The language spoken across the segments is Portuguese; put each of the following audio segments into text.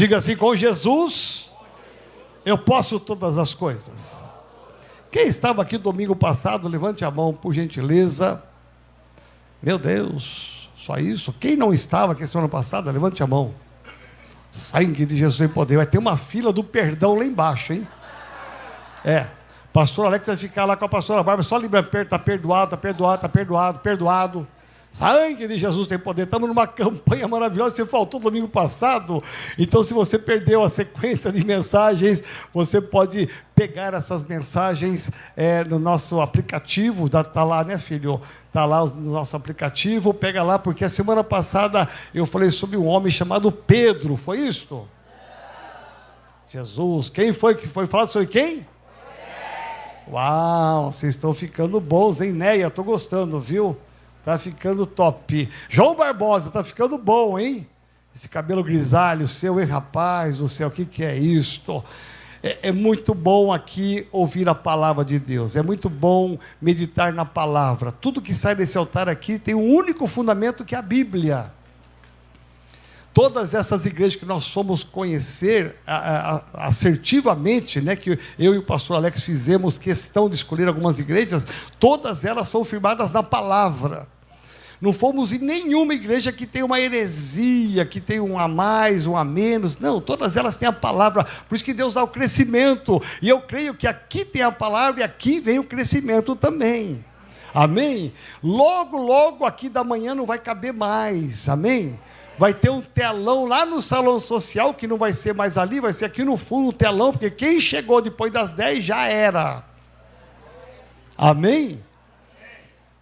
Diga assim: com Jesus eu posso todas as coisas. Quem estava aqui domingo passado, levante a mão, por gentileza. Meu Deus, só isso? Quem não estava aqui semana passada, levante a mão. Sangue de Jesus tem poder. Vai ter uma fila do perdão lá embaixo, hein? Pastor Alex vai ficar lá com a pastora Bárbara, só livre, está perdoado, está perdoado, está perdoado, perdoado. Sangue de Jesus tem poder. Estamos numa campanha maravilhosa. Você faltou domingo passado. Então, se você perdeu a sequência de mensagens, você pode pegar essas mensagens no nosso aplicativo. Está lá, né, filho? Está lá no nosso aplicativo. Pega lá, porque a semana passada eu falei sobre um homem chamado Pedro. Foi isso? Jesus. Quem foi que foi falar sobre quem? Uau, vocês estão ficando bons, hein, Neia? Estou gostando, viu? Tá ficando top. João Barbosa, tá ficando bom, hein? Esse cabelo grisalho seu, hein, rapaz do céu, o que é isto? É muito bom aqui ouvir a palavra de Deus. É muito bom meditar na palavra. Tudo que sai desse altar aqui tem um único fundamento, que é a Bíblia. Todas essas igrejas que nós fomos conhecer assertivamente, né, que eu e o pastor Alex fizemos questão de escolher algumas igrejas, todas elas são firmadas na palavra. Não fomos em nenhuma igreja que tem uma heresia, que tem um a mais, um a menos. Não, todas elas têm a palavra. Por isso que Deus dá o crescimento. E eu creio que aqui tem a palavra e aqui vem o crescimento também. Amém? Logo, logo aqui da manhã não vai caber mais. Amém? Vai ter um telão lá no salão social, que não vai ser mais ali, vai ser aqui no fundo um telão, porque quem chegou depois das 10 já era. Amém?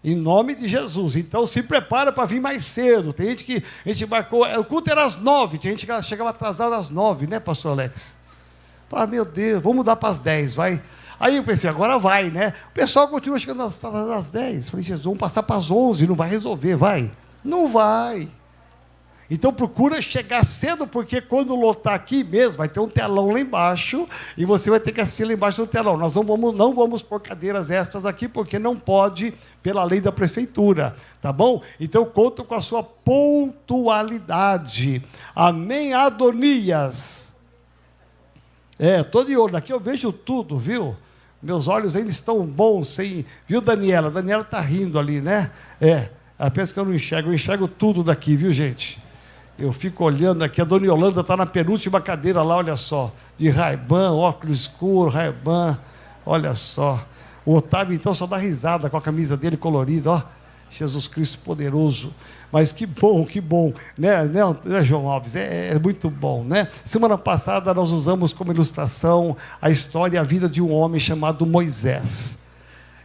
Em nome de Jesus. Então se prepara para vir mais cedo. Tem gente que a gente marcou, o culto era às 9, tem gente que chegava atrasado às 9, né, pastor Alex? Ah, meu Deus, vamos mudar para as 10, vai. Aí eu pensei, agora vai, né? O pessoal continua chegando às 10. Falei, Jesus, vamos passar para as 11, não vai resolver, vai? Não vai. Então procura chegar cedo, porque quando lotar aqui mesmo, vai ter um telão lá embaixo, e você vai ter que assistir lá embaixo do telão. Nós não vamos pôr cadeiras extras aqui, porque não pode, pela lei da prefeitura, tá bom? Então conto com a sua pontualidade. Amém, Adonias? Estou de olho, aqui eu vejo tudo, viu? Meus olhos ainda estão bons, sem... Viu, Daniela? A Daniela está rindo ali, né? Ela pensa que eu enxergo tudo daqui, viu, gente? Eu fico olhando aqui, a dona Yolanda está na penúltima cadeira lá, olha só, de Ray-Ban, óculos escuro, Ray-Ban, olha só. O Otávio, então, só dá risada com a camisa dele colorida, ó, Jesus Cristo poderoso. Mas que bom, né, João Alves? É muito bom, né? Semana passada nós usamos como ilustração a história e a vida de um homem chamado Moisés.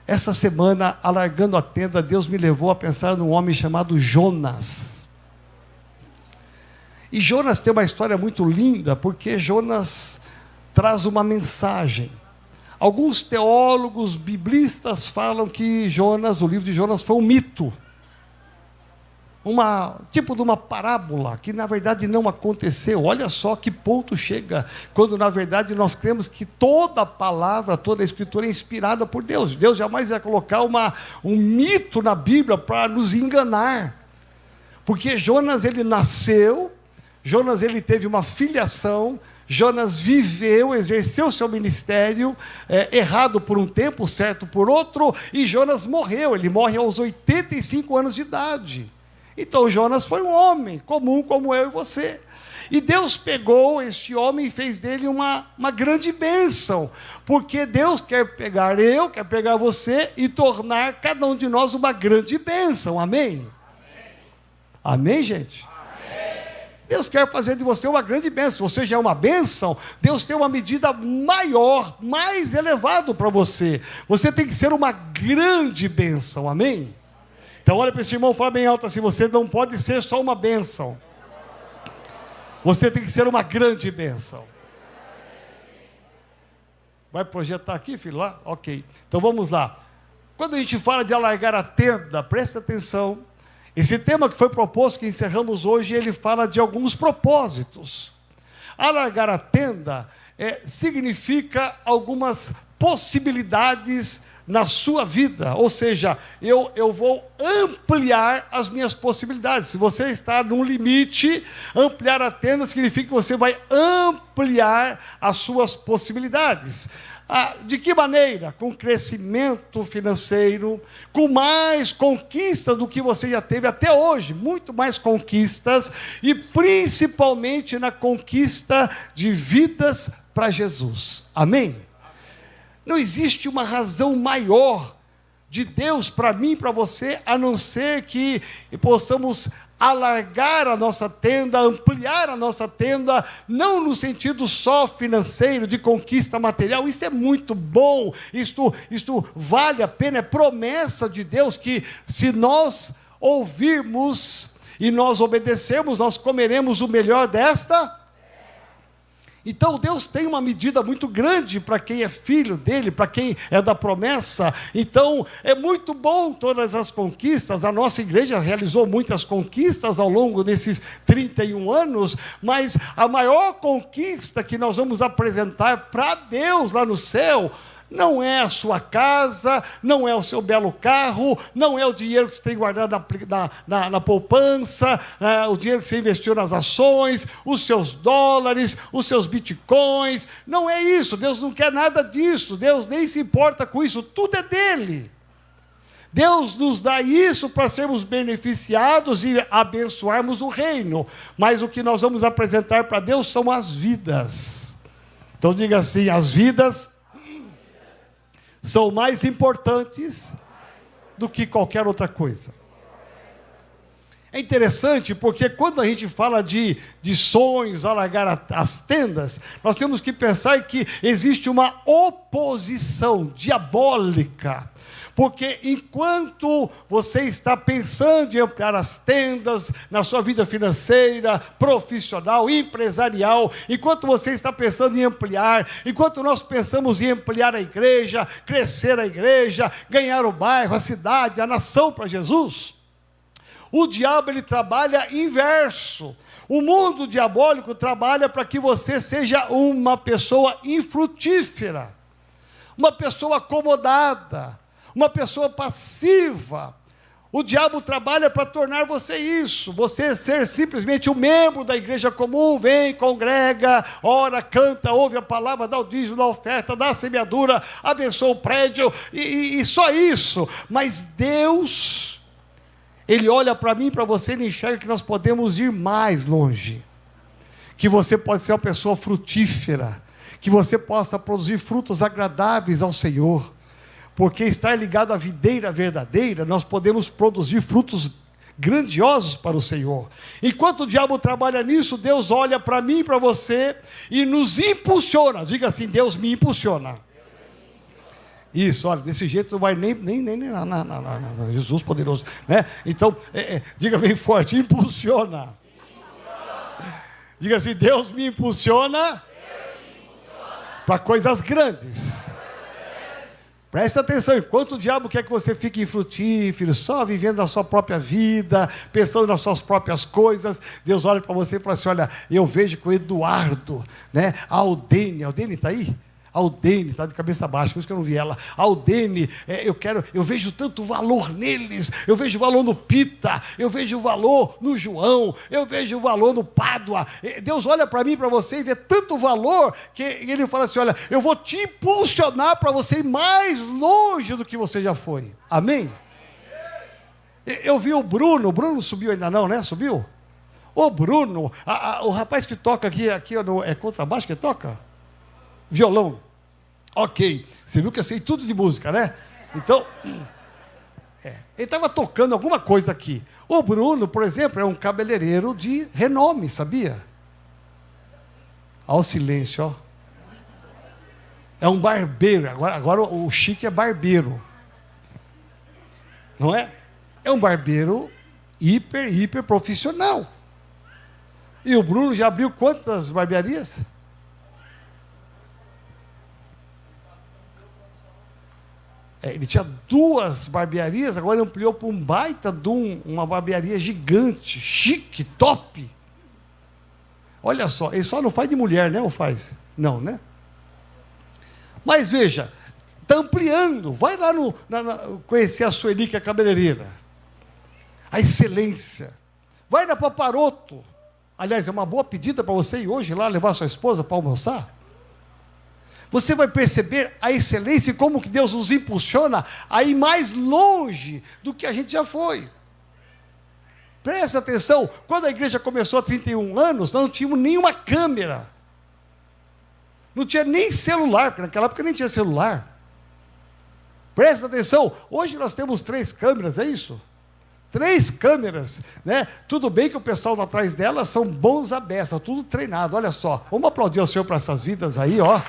Essa semana, alargando a tenda, Deus me levou a pensar num homem chamado Jonas. E Jonas tem uma história muito linda, porque Jonas traz uma mensagem. Alguns teólogos biblistas falam que Jonas, o livro de Jonas, foi um mito. Tipo de uma parábola, que na verdade não aconteceu. Olha só que ponto chega, quando na verdade nós cremos que toda a palavra, toda a escritura é inspirada por Deus. Deus jamais ia colocar um mito na Bíblia para nos enganar. Porque Jonas, ele nasceu, Jonas, ele teve uma filiação, Jonas viveu, exerceu seu ministério, errado por um tempo, certo por outro, e Jonas morreu. Ele morre aos 85 anos de idade. Então Jonas foi um homem comum como eu e você. E Deus pegou este homem e fez dele uma grande bênção, porque Deus quer pegar quer pegar você e tornar cada um de nós uma grande bênção. Amém? Amém, gente? Deus quer fazer de você uma grande bênção. Você já é uma bênção, Deus tem uma medida maior, mais elevada para você. Você tem que ser uma grande bênção, amém? Então olha para esse irmão e fala bem alto assim: você não pode ser só uma bênção, você tem que ser uma grande bênção. Vai projetar aqui, filho? Lá? Ok. Então vamos lá. Quando a gente fala de alargar a tenda, presta atenção. Esse tema que foi proposto, que encerramos hoje, ele fala de alguns propósitos. Alargar a tenda significa algumas possibilidades na sua vida, ou seja, eu vou ampliar as minhas possibilidades. Se você está num limite, ampliar a tenda significa que você vai ampliar as suas possibilidades. De que maneira? Com crescimento financeiro, com mais conquistas do que você já teve até hoje, muito mais conquistas, e principalmente na conquista de vidas para Jesus. Amém? Não existe uma razão maior de Deus para mim e para você, a não ser que possamos alargar a nossa tenda, ampliar a nossa tenda, não no sentido só financeiro, de conquista material. Isso é muito bom, isto vale a pena, é promessa de Deus que se nós ouvirmos e nós obedecermos, nós comeremos o melhor desta. Então Deus tem uma medida muito grande para quem é filho dele, para quem é da promessa. Então é muito bom todas as conquistas. A nossa igreja realizou muitas conquistas ao longo desses 31 anos, mas a maior conquista que nós vamos apresentar para Deus lá no céu não é a sua casa, não é o seu belo carro, não é o dinheiro que você tem guardado na poupança, o dinheiro que você investiu nas ações, os seus dólares, os seus bitcoins. Não é isso. Deus não quer nada disso. Deus nem se importa com isso. Tudo é dele. Deus nos dá isso para sermos beneficiados e abençoarmos o reino. Mas o que nós vamos apresentar para Deus são as vidas. Então diga assim: as vidas são mais importantes do que qualquer outra coisa. É interessante porque quando a gente fala de sonhos, alargar as tendas, nós temos que pensar que existe uma oposição diabólica. Porque enquanto você está pensando em ampliar as tendas na sua vida financeira, profissional, empresarial, enquanto você está pensando em ampliar, enquanto nós pensamos em ampliar a igreja, crescer a igreja, ganhar o bairro, a cidade, a nação para Jesus, o diabo ele trabalha inverso. O mundo diabólico trabalha para que você seja uma pessoa infrutífera, uma pessoa acomodada, uma pessoa passiva. O diabo trabalha para tornar você isso, você ser simplesmente um membro da igreja comum, vem, congrega, ora, canta, ouve a palavra, dá o dízimo, dá a oferta, dá a semeadura, abençoa o prédio, e só isso. Mas Deus, Ele olha para mim, para você, Ele enxerga que nós podemos ir mais longe, que você pode ser uma pessoa frutífera, que você possa produzir frutos agradáveis ao Senhor. Porque estar ligado à videira verdadeira, nós podemos produzir frutos grandiosos para o Senhor. Enquanto o diabo trabalha nisso, Deus olha para mim e para você e nos impulsiona. Diga assim: Deus me impulsiona. Isso, olha, desse jeito não vai nem Jesus poderoso, né? Então, diga bem forte: impulsiona. Diga assim: Deus me impulsiona para coisas grandes. Presta atenção: enquanto o diabo quer que você fique infrutífero, só vivendo a sua própria vida, pensando nas suas próprias coisas, Deus olha para você e fala assim: olha, eu vejo que o Eduardo, né, a Aldene está aí? A Aldene está de cabeça baixa, por isso que eu não vi ela. A Aldene, eu vejo tanto valor neles, eu vejo valor no Pita, eu vejo valor no João, eu vejo valor no Pádua. Deus olha para mim e para você e vê tanto valor, que Ele fala assim: olha, eu vou te impulsionar para você ir mais longe do que você já foi. Amém? Eu vi o Bruno subiu ainda não, né? Subiu? O Bruno, o rapaz que toca aqui é contrabaixo que toca? Violão. Ok, você viu que eu sei tudo de música, né? Então, ele estava tocando alguma coisa aqui. O Bruno, por exemplo, é um cabeleireiro de renome, sabia? Olha o silêncio, ó. É um barbeiro, agora o chique é barbeiro. Não é? É um barbeiro hiper profissional. E o Bruno já abriu quantas barbearias? Ele tinha 2 barbearias, agora ampliou para um baita de uma barbearia gigante, chique, top. Olha só, ele só não faz de mulher, né? Ou faz? Não, né? Mas veja, Está ampliando. Vai lá conhecer a Sueli, que é a cabeleireira. A excelência. Vai na Paparoto. Aliás, é uma boa pedida para você ir hoje lá levar sua esposa para almoçar. Você vai perceber a excelência e como que Deus nos impulsiona a ir mais longe do que a gente já foi. Presta atenção, quando a igreja começou há 31 anos, nós não tínhamos nenhuma câmera. Não tinha nem celular, porque naquela época nem tinha celular. Presta atenção, hoje nós temos 3 câmeras, é isso? 3 câmeras, né? Tudo bem que o pessoal atrás delas são bons à beça, tudo treinado, olha só. Vamos aplaudir ao Senhor para essas vidas aí, ó.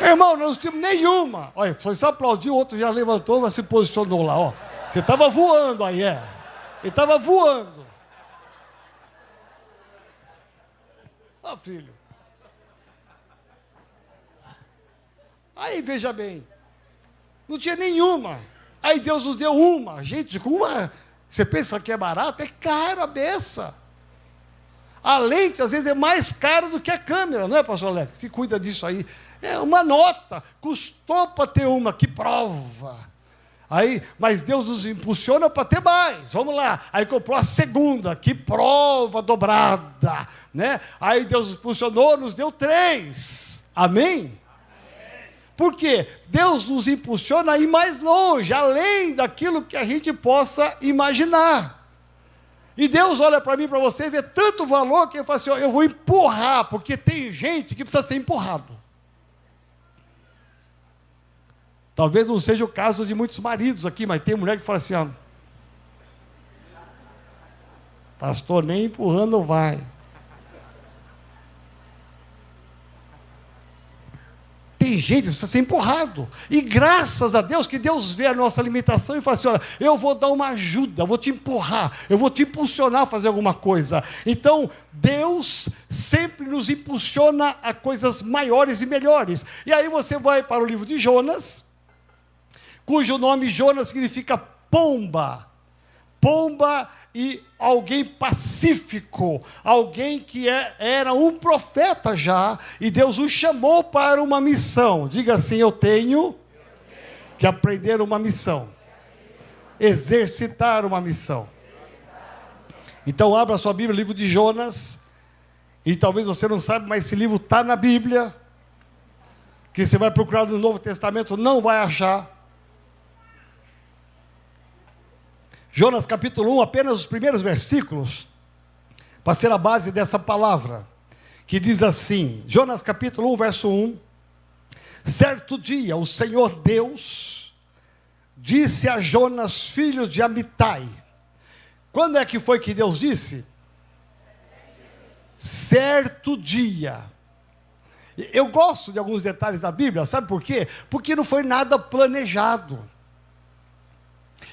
Irmão, nós não tínhamos nenhuma. Olha, foi só aplaudir, o outro já levantou, mas se posicionou lá, ó. Você estava voando aí, é. Ele estava voando. Ó, filho. Aí, veja bem, não tinha nenhuma. Aí Deus nos deu uma. Gente, com uma, você pensa que é barato? É caro a beça. A lente, às vezes, é mais cara do que a câmera, não é, pastor Alex? Que cuida disso aí. É uma nota. Custou para ter uma, que prova. Aí, mas Deus nos impulsiona para ter mais. Vamos lá. Aí comprou a segunda, que prova dobrada. Né? Aí Deus nos impulsionou, nos deu 3. Amém? Por quê? Deus nos impulsiona a ir mais longe, além daquilo que a gente possa imaginar. E Deus olha para mim e para você e vê tanto valor que ele fala assim, ó, eu vou empurrar, porque tem gente que precisa ser empurrado. Talvez não seja o caso de muitos maridos aqui, mas tem mulher que fala assim, ó, pastor, nem empurrando vai. Tem gente que precisa ser empurrado. E graças a Deus que Deus vê a nossa limitação e fala assim, olha, eu vou dar uma ajuda, eu vou te empurrar, eu vou te impulsionar a fazer alguma coisa. Então, Deus sempre nos impulsiona a coisas maiores e melhores. E aí você vai para o livro de Jonas, cujo nome Jonas significa pomba. Pomba e alguém pacífico, alguém que era um profeta já, e Deus o chamou para uma missão. Diga assim, eu tenho que aprender uma missão, exercitar uma missão. Então abra sua Bíblia, livro de Jonas, e talvez você não saiba, mas esse livro está na Bíblia, que você vai procurar no Novo Testamento, não vai achar. Jonas capítulo 1, apenas os primeiros versículos, para ser a base dessa palavra, que diz assim, Jonas capítulo 1, verso 1, certo dia o Senhor Deus disse a Jonas, filho de Amitai. Quando é que foi que Deus disse? Certo dia. Eu gosto de alguns detalhes da Bíblia, sabe por quê? Porque não foi nada planejado.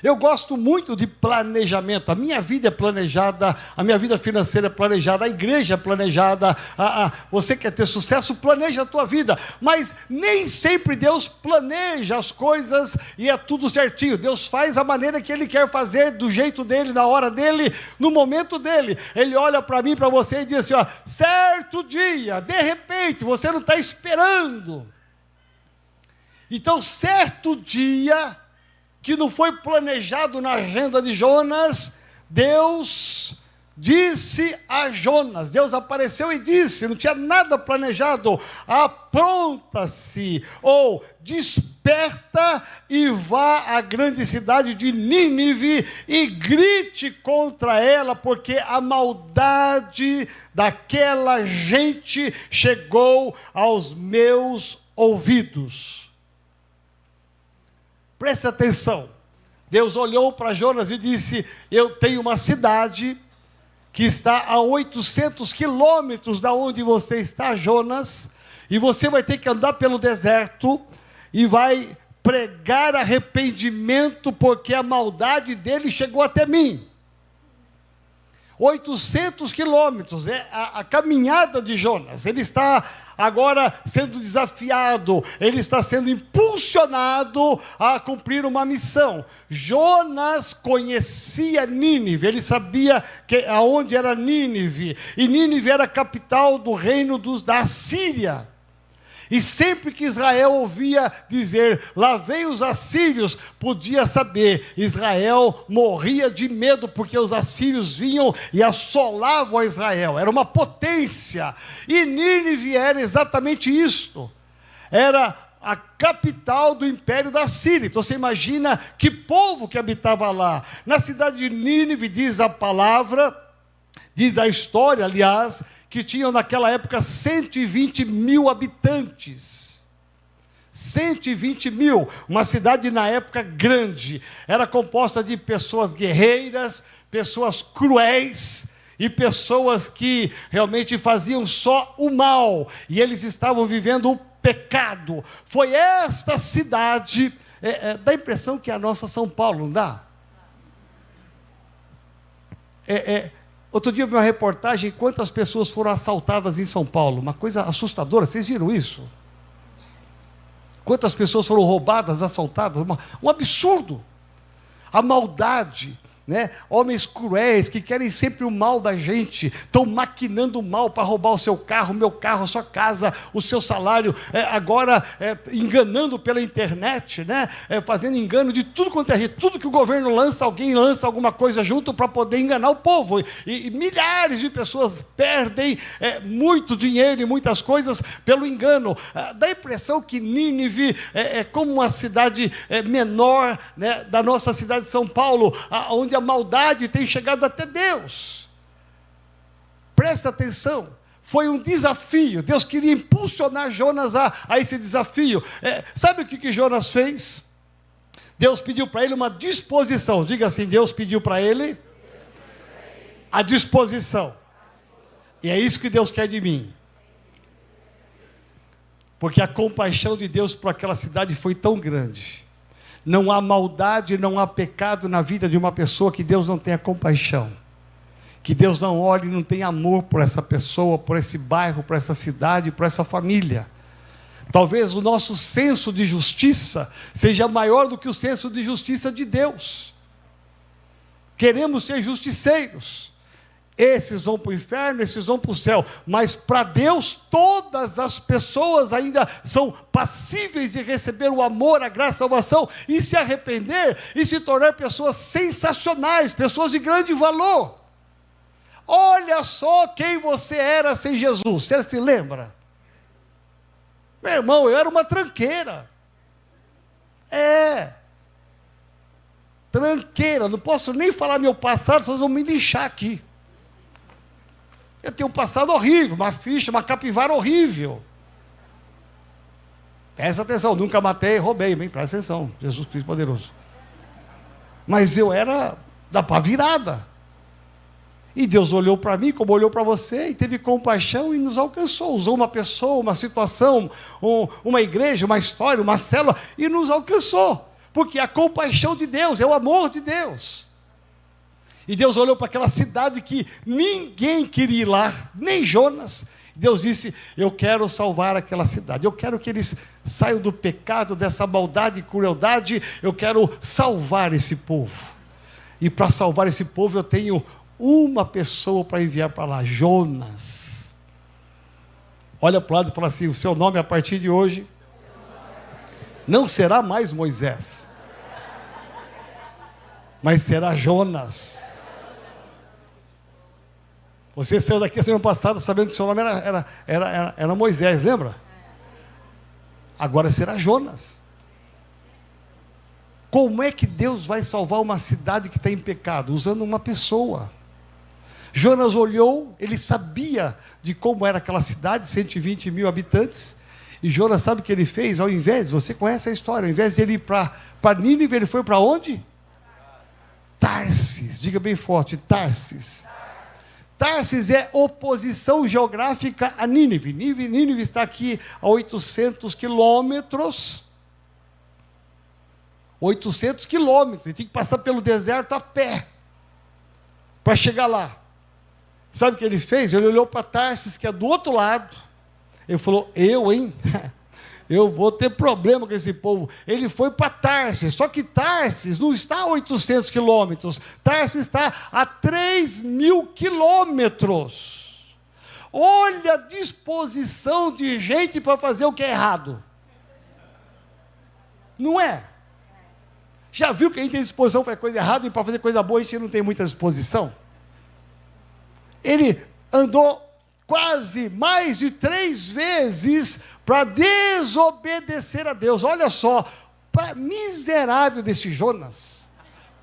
Eu gosto muito de planejamento, a minha vida é planejada, a minha vida financeira é planejada, a igreja é planejada, você quer ter sucesso, planeja a tua vida, mas nem sempre Deus planeja as coisas e é tudo certinho. Deus faz a maneira que Ele quer fazer, do jeito dEle, na hora dEle, no momento dEle. Ele olha para mim, para você e diz assim, ó, certo dia, de repente, você não está esperando. Então, certo dia, que não foi planejado na agenda de Jonas, Deus disse a Jonas, Deus apareceu e disse, não tinha nada planejado, apronta-se, ou desperta e vá à grande cidade de Nínive e grite contra ela, porque a maldade daquela gente chegou aos meus ouvidos. Preste atenção, Deus olhou para Jonas e disse, eu tenho uma cidade que está a 800 quilômetros da onde você está, Jonas, e você vai ter que andar pelo deserto e vai pregar arrependimento, porque a maldade dele chegou até mim. 800 quilômetros, é a caminhada de Jonas. Ele está agora sendo desafiado, ele está sendo impulsionado a cumprir uma missão. Jonas conhecia Nínive, ele sabia aonde era Nínive, e Nínive era a capital do reino da Assíria. E sempre que Israel ouvia dizer, lá vem os assírios, podia saber, Israel morria de medo, porque os assírios vinham e assolavam a Israel, era uma potência, e Nínive era exatamente isto, era a capital do império da Síria. Então você imagina que povo que habitava lá. Na cidade de Nínive, diz a palavra, diz a história, aliás, que tinham naquela época 120 mil habitantes. 120 mil, uma cidade na época grande, era composta de pessoas guerreiras, pessoas cruéis, e pessoas que realmente faziam só o mal, e eles estavam vivendo o pecado. Foi esta cidade, dá a impressão que é a nossa São Paulo, não dá? Outro dia eu vi uma reportagem, quantas pessoas foram assaltadas em São Paulo, uma coisa assustadora, vocês viram isso? Quantas pessoas foram roubadas, assaltadas, um absurdo, a maldade, né? Homens cruéis que querem sempre o mal da gente, estão maquinando o mal para roubar o seu carro, o meu carro, a sua casa, o seu salário, agora enganando pela internet, né? Fazendo engano de tudo quanto é jeito, tudo que o governo lança, alguém lança alguma coisa junto para poder enganar o povo, e milhares de pessoas perdem muito dinheiro e muitas coisas pelo engano. Dá a impressão que Nínive é como uma cidade menor, né, da nossa cidade de São Paulo, onde a maldade tem chegado até Deus. Presta atenção, foi um desafio, Deus queria impulsionar Jonas a esse desafio. Sabe o que Jonas fez? Deus pediu para ele uma disposição, diga assim, Deus pediu para ele a disposição, e é isso que Deus quer de mim, porque a compaixão de Deus por aquela cidade foi tão grande. Não há maldade, não há pecado na vida de uma pessoa que Deus não tenha compaixão, que Deus não olhe e não tenha amor por essa pessoa, por esse bairro, por essa cidade, por essa família. Talvez o nosso senso de justiça seja maior do que o senso de justiça de Deus. Queremos ser justiceiros. Esses vão para o inferno, esses vão para o céu, mas para Deus todas as pessoas ainda são passíveis de receber o amor, a graça, a salvação, e se arrepender, e se tornar pessoas sensacionais, pessoas de grande valor. Olha só quem você era sem Jesus, você se lembra? Meu irmão, eu era uma tranqueira, tranqueira, não posso nem falar meu passado, vocês vão me lixar aqui. Eu tenho um passado horrível, uma ficha, uma capivara horrível. Presta atenção, nunca matei, roubei, bem, presta atenção, Jesus Cristo poderoso. Mas eu era da pá virada. E Deus olhou para mim, como olhou para você, e teve compaixão e nos alcançou. Usou uma pessoa, uma situação, uma igreja, uma história, uma célula, e nos alcançou. Porque a compaixão de Deus é o amor de Deus. E Deus olhou para aquela cidade que ninguém queria ir lá, nem Jonas. Deus disse, eu quero salvar aquela cidade, eu quero que eles saiam do pecado, dessa maldade e crueldade, eu quero salvar esse povo. E para salvar esse povo eu tenho uma pessoa para enviar para lá, Jonas. Olha para o lado e fala assim, o seu nome a partir de hoje não será mais Moisés, mas será Jonas. Você saiu daqui a semana passada sabendo que seu nome era Moisés, lembra? Agora será Jonas. Como é que Deus vai salvar uma cidade que está em pecado? Usando uma pessoa. Jonas olhou, ele sabia de como era aquela cidade, 120 mil habitantes, e Jonas sabe o que ele fez? Ao invés, você conhece a história, ao invés de ele ir para Nínive, ele foi para onde? Tarsis, diga bem forte, Tarsis. Tarsis é oposição geográfica a Nínive. Nínive está aqui a 800 quilômetros. 800 quilômetros. Ele tinha que passar pelo deserto a pé para chegar lá. Sabe o que ele fez? Ele olhou para Tarsis, que é do outro lado. Ele falou, hein? Eu vou ter problema com esse povo. Ele foi para Tarsis, só que Tarsis não está a 800 quilômetros. Tarsis está a 3.000 quilômetros. Olha a disposição de gente para fazer o que é errado. Não é? Já viu que a gente tem disposição para fazer coisa errada e para fazer coisa boa a gente não tem muita disposição? Ele andou quase mais de 3 vezes para desobedecer a Deus. Olha só, miserável desse Jonas.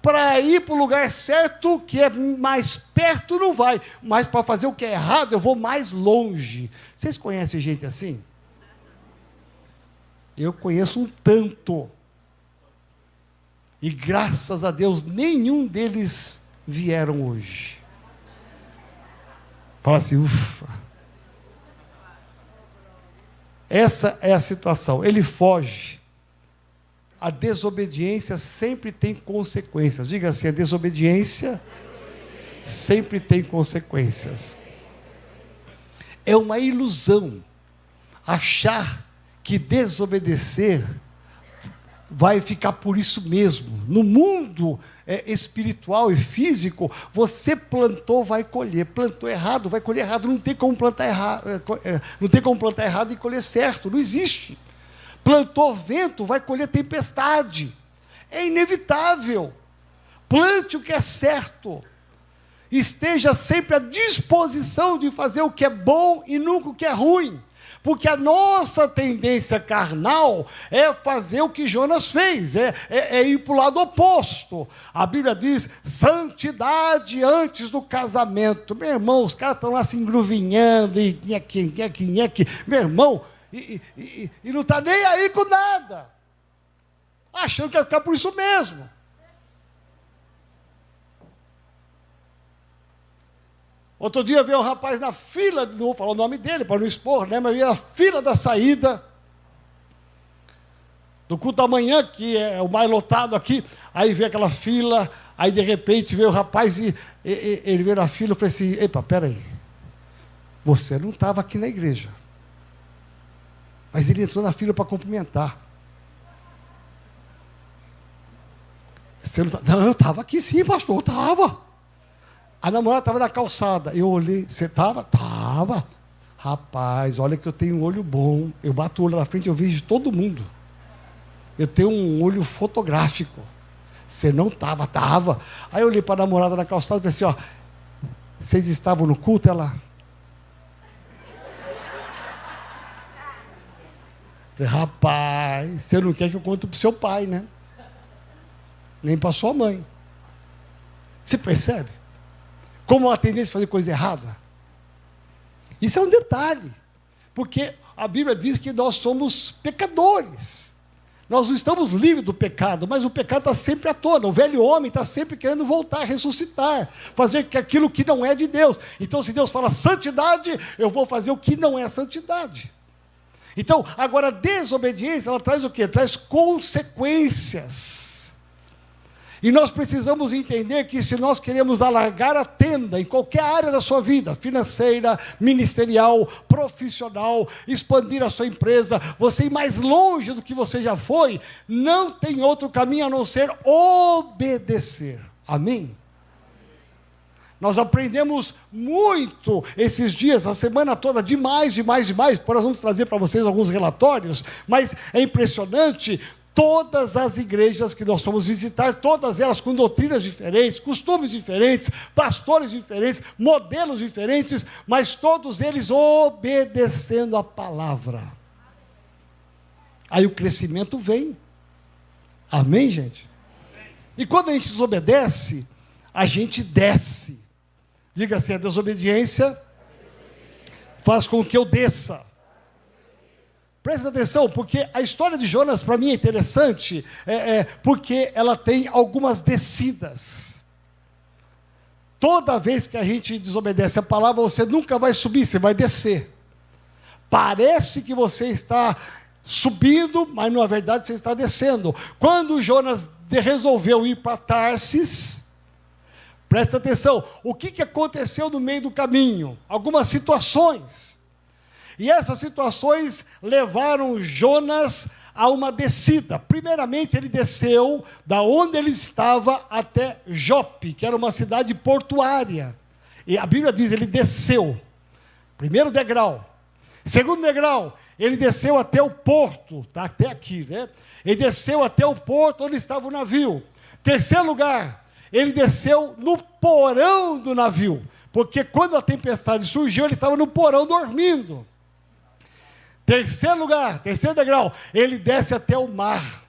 Para ir para o lugar certo, que é mais perto, não vai. Mas para fazer o que é errado, eu vou mais longe. Vocês conhecem gente assim? Eu conheço um tanto. E graças a Deus, nenhum deles vieram hoje. Fala assim, ufa. Essa é a situação. Ele foge. A desobediência sempre tem consequências. Diga assim, a desobediência sempre tem consequências. É uma ilusão achar que desobedecer vai ficar por isso mesmo. No mundo espiritual e físico, você plantou, vai colher. Plantou errado, vai colher errado. Não tem como plantar errado, não tem como plantar errado e colher certo. Não existe. Plantou vento, vai colher tempestade. É inevitável. Plante o que é certo. Esteja sempre à disposição de fazer o que é bom e nunca o que é ruim. Porque a nossa tendência carnal é fazer o que Jonas fez, é ir para o lado oposto. A Bíblia diz, santidade antes do casamento. Meu irmão, os caras estão lá se engruvinhando, e nheque. Meu irmão, e não está nem aí com nada. Achando que vai ficar por isso mesmo. Outro dia veio um rapaz na fila, não vou falar o nome dele para não expor, né? Mas veio na fila da saída do culto da manhã, que é o mais lotado aqui. Aí veio aquela fila, aí de repente veio o rapaz e ele veio na fila e falou assim, epa, peraí, você não estava aqui na igreja. Mas ele entrou na fila para cumprimentar. Você não, não, eu estava aqui sim, pastor, eu estava. A namorada estava na calçada. Eu olhei, você estava? Estava. Rapaz, olha que eu tenho um olho bom. Eu bato o olho na frente, eu vejo todo mundo. Eu tenho um olho fotográfico. Você não estava? Estava. Aí eu olhei para a namorada na calçada e falei assim, ó, vocês estavam no culto? Ela... Falei, rapaz, você não quer que eu conte para o seu pai, né? Nem para sua mãe. Você percebe? Como a tendência a fazer coisa errada? Isso é um detalhe. Porque a Bíblia diz que nós somos pecadores. Nós não estamos livres do pecado, mas o pecado está sempre à tona. O velho homem está sempre querendo voltar, ressuscitar, fazer aquilo que não é de Deus. Então, se Deus fala santidade, eu vou fazer o que não é santidade. Então, agora a desobediência, ela traz o quê? Traz consequências. E nós precisamos entender que se nós queremos alargar a tenda em qualquer área da sua vida, financeira, ministerial, profissional, expandir a sua empresa, você ir mais longe do que você já foi, não tem outro caminho a não ser obedecer. Amém? Nós aprendemos muito esses dias, a semana toda, demais. Nós vamos trazer para vocês alguns relatórios, mas é impressionante. Todas as igrejas que nós fomos visitar, todas elas com doutrinas diferentes, costumes diferentes, pastores diferentes, modelos diferentes, mas todos eles obedecendo a palavra. Aí o crescimento vem. Amém, gente? E quando a gente desobedece, a gente desce. Diga assim, a desobediência faz com que eu desça. Presta atenção, porque a história de Jonas, para mim, é interessante, porque ela tem algumas descidas. Toda vez que a gente desobedece a palavra, você nunca vai subir, você vai descer. Parece que você está subindo, mas na verdade você está descendo. Quando Jonas resolveu ir para Tarsis, Presta atenção, o que aconteceu no meio do caminho? Algumas situações. E essas situações levaram Jonas a uma descida. Primeiramente, ele desceu da onde ele estava até Jope, que era uma cidade portuária. E a Bíblia diz, ele desceu. Primeiro degrau. Segundo degrau, ele desceu até o porto, tá até aqui, né? Ele desceu até o porto onde estava o navio. Terceiro lugar, ele desceu no porão do navio, porque quando a tempestade surgiu, ele estava no porão dormindo. Terceiro lugar, terceiro degrau, ele desce até o mar,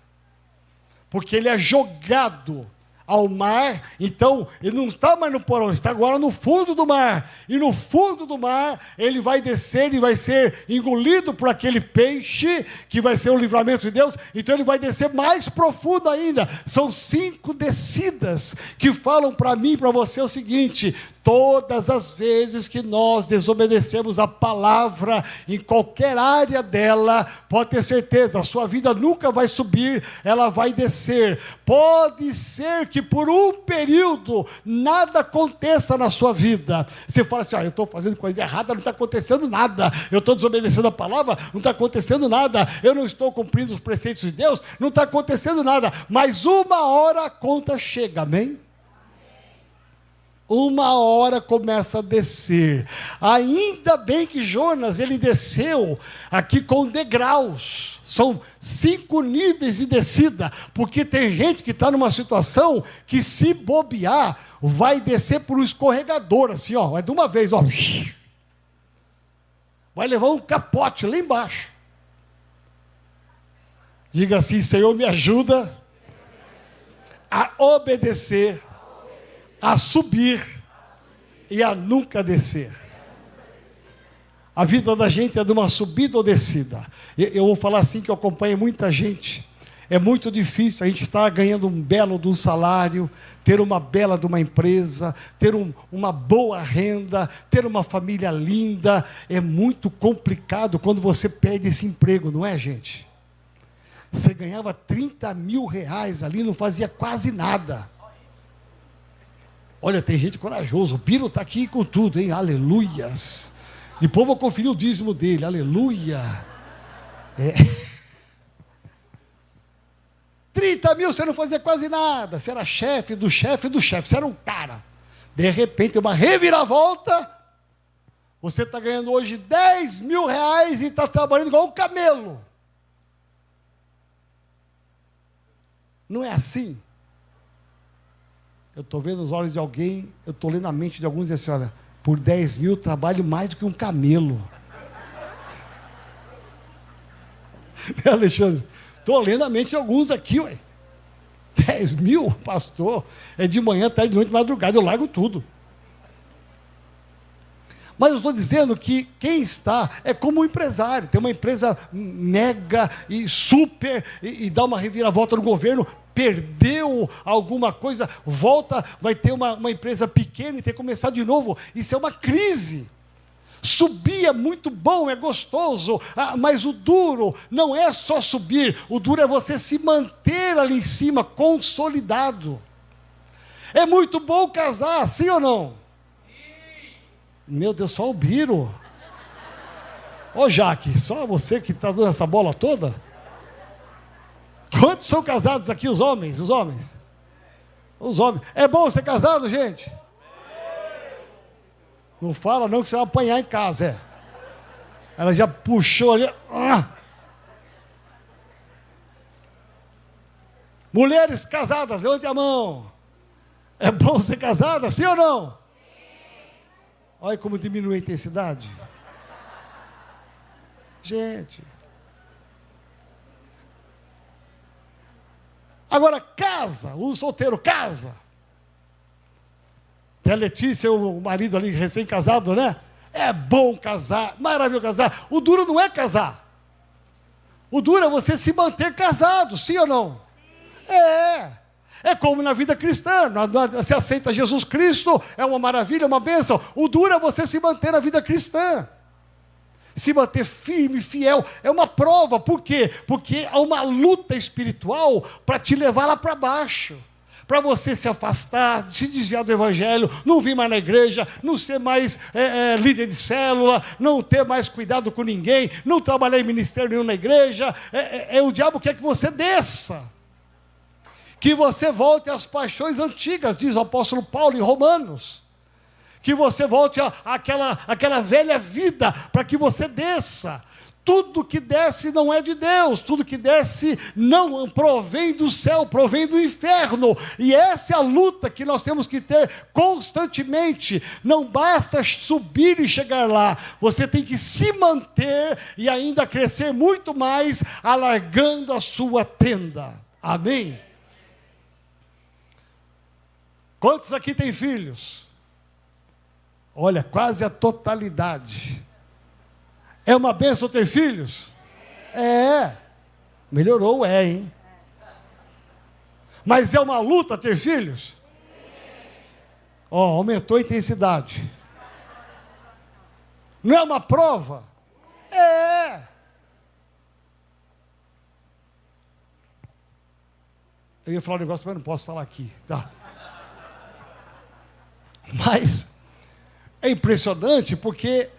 porque ele é jogado ao mar. Então ele não está mais no porão, está agora no fundo do mar, e no fundo do mar ele vai descer e vai ser engolido por aquele peixe, que vai ser o livramento de Deus. Então ele vai descer mais profundo ainda. São 5 descidas que falam para mim e para você o seguinte: todas as vezes que nós desobedecemos a palavra, em qualquer área dela, pode ter certeza, a sua vida nunca vai subir, ela vai descer. Pode ser que por um período nada aconteça na sua vida. Você fala assim: eu estou fazendo coisa errada, não está acontecendo nada. Eu estou desobedecendo a palavra, não está acontecendo nada. Eu não estou cumprindo os preceitos de Deus, não está acontecendo nada. Mas uma hora a conta chega, amém? Uma hora começa a descer. Ainda bem que Jonas, ele desceu aqui com degraus. São 5 níveis de descida, porque tem gente que está numa situação que, se bobear, vai descer por um escorregador, assim, ó, vai de uma vez, ó, vai levar um capote lá embaixo. Diga assim: Senhor, me ajuda a obedecer, a subir e a nunca descer. A vida da gente é de uma subida ou descida. Eu vou falar assim, que eu acompanho muita gente. É muito difícil a gente estar ganhando um belo de um salário, ter uma bela de uma empresa, ter uma boa renda, ter uma família linda. É muito complicado quando você perde esse emprego, não é, gente? Você ganhava 30 mil reais ali, não fazia quase nada. Olha, tem gente corajosa. O Biro está aqui com tudo, hein? Aleluias. Depois vou conferir o dízimo dele. Aleluia. 30 mil, você não fazia quase nada. Você era chefe do chefe do chefe. Você era um cara. De repente, uma reviravolta. Você está ganhando hoje 10 mil reais e está trabalhando igual um camelo. Não é assim? Eu estou vendo os olhos de alguém, eu estou lendo a mente de alguns e assim: olha, por 10 mil trabalho mais do que um camelo. Alexandre, estou lendo a mente de alguns aqui, ué. 10 mil, pastor, é de manhã, tarde, de noite, madrugada, eu largo tudo. Mas eu estou dizendo que quem está é como um empresário, tem uma empresa mega e super, e dá uma reviravolta no governo, perdeu alguma coisa, volta, vai ter uma empresa pequena e ter que começar de novo. Isso é uma crise. Subir é muito bom, é gostoso, mas o duro não é só subir, o duro é você se manter ali em cima, consolidado. É muito bom casar, sim ou não? Meu Deus, só o Biro. Ô Jaque, só você que está dando essa bola toda? Quantos são casados aqui, os homens? Os homens. Os homens. É bom ser casado, gente? Não fala não que você vai apanhar em casa, é. Ela já puxou ali. Mulheres casadas, levante a mão. É bom ser casada, sim ou não? Olha como diminui a intensidade. Gente. Agora, casa, o solteiro casa. Tem a Letícia, o marido ali recém-casado, né? É bom casar, maravilhoso casar. O duro não é casar. O duro é você se manter casado, sim ou não? Sim. É como na vida cristã, você aceita Jesus Cristo, é uma maravilha, uma bênção. O duro é você se manter na vida cristã. Se manter firme, fiel, é uma prova. Por quê? Porque há uma luta espiritual para te levar lá para baixo, para você se afastar, se desviar do evangelho, não vir mais na igreja, não ser mais líder de célula, não ter mais cuidado com ninguém, não trabalhar em ministério nenhum na igreja. O diabo quer que você desça, que você volte às paixões antigas, diz o apóstolo Paulo em Romanos, que você volte àquela velha vida, para que você desça. Tudo que desce não é de Deus, tudo que desce não provém do céu, provém do inferno, e essa é a luta que nós temos que ter constantemente. Não basta subir e chegar lá, você tem que se manter e ainda crescer muito mais, alargando a sua tenda. Amém? Quantos aqui têm filhos? Olha, quase a totalidade. É uma bênção ter filhos? Melhorou, hein? Mas é uma luta ter filhos? Aumentou a intensidade. Não é uma prova? Eu ia falar um negócio, mas não posso falar aqui, tá? Mas é impressionante porque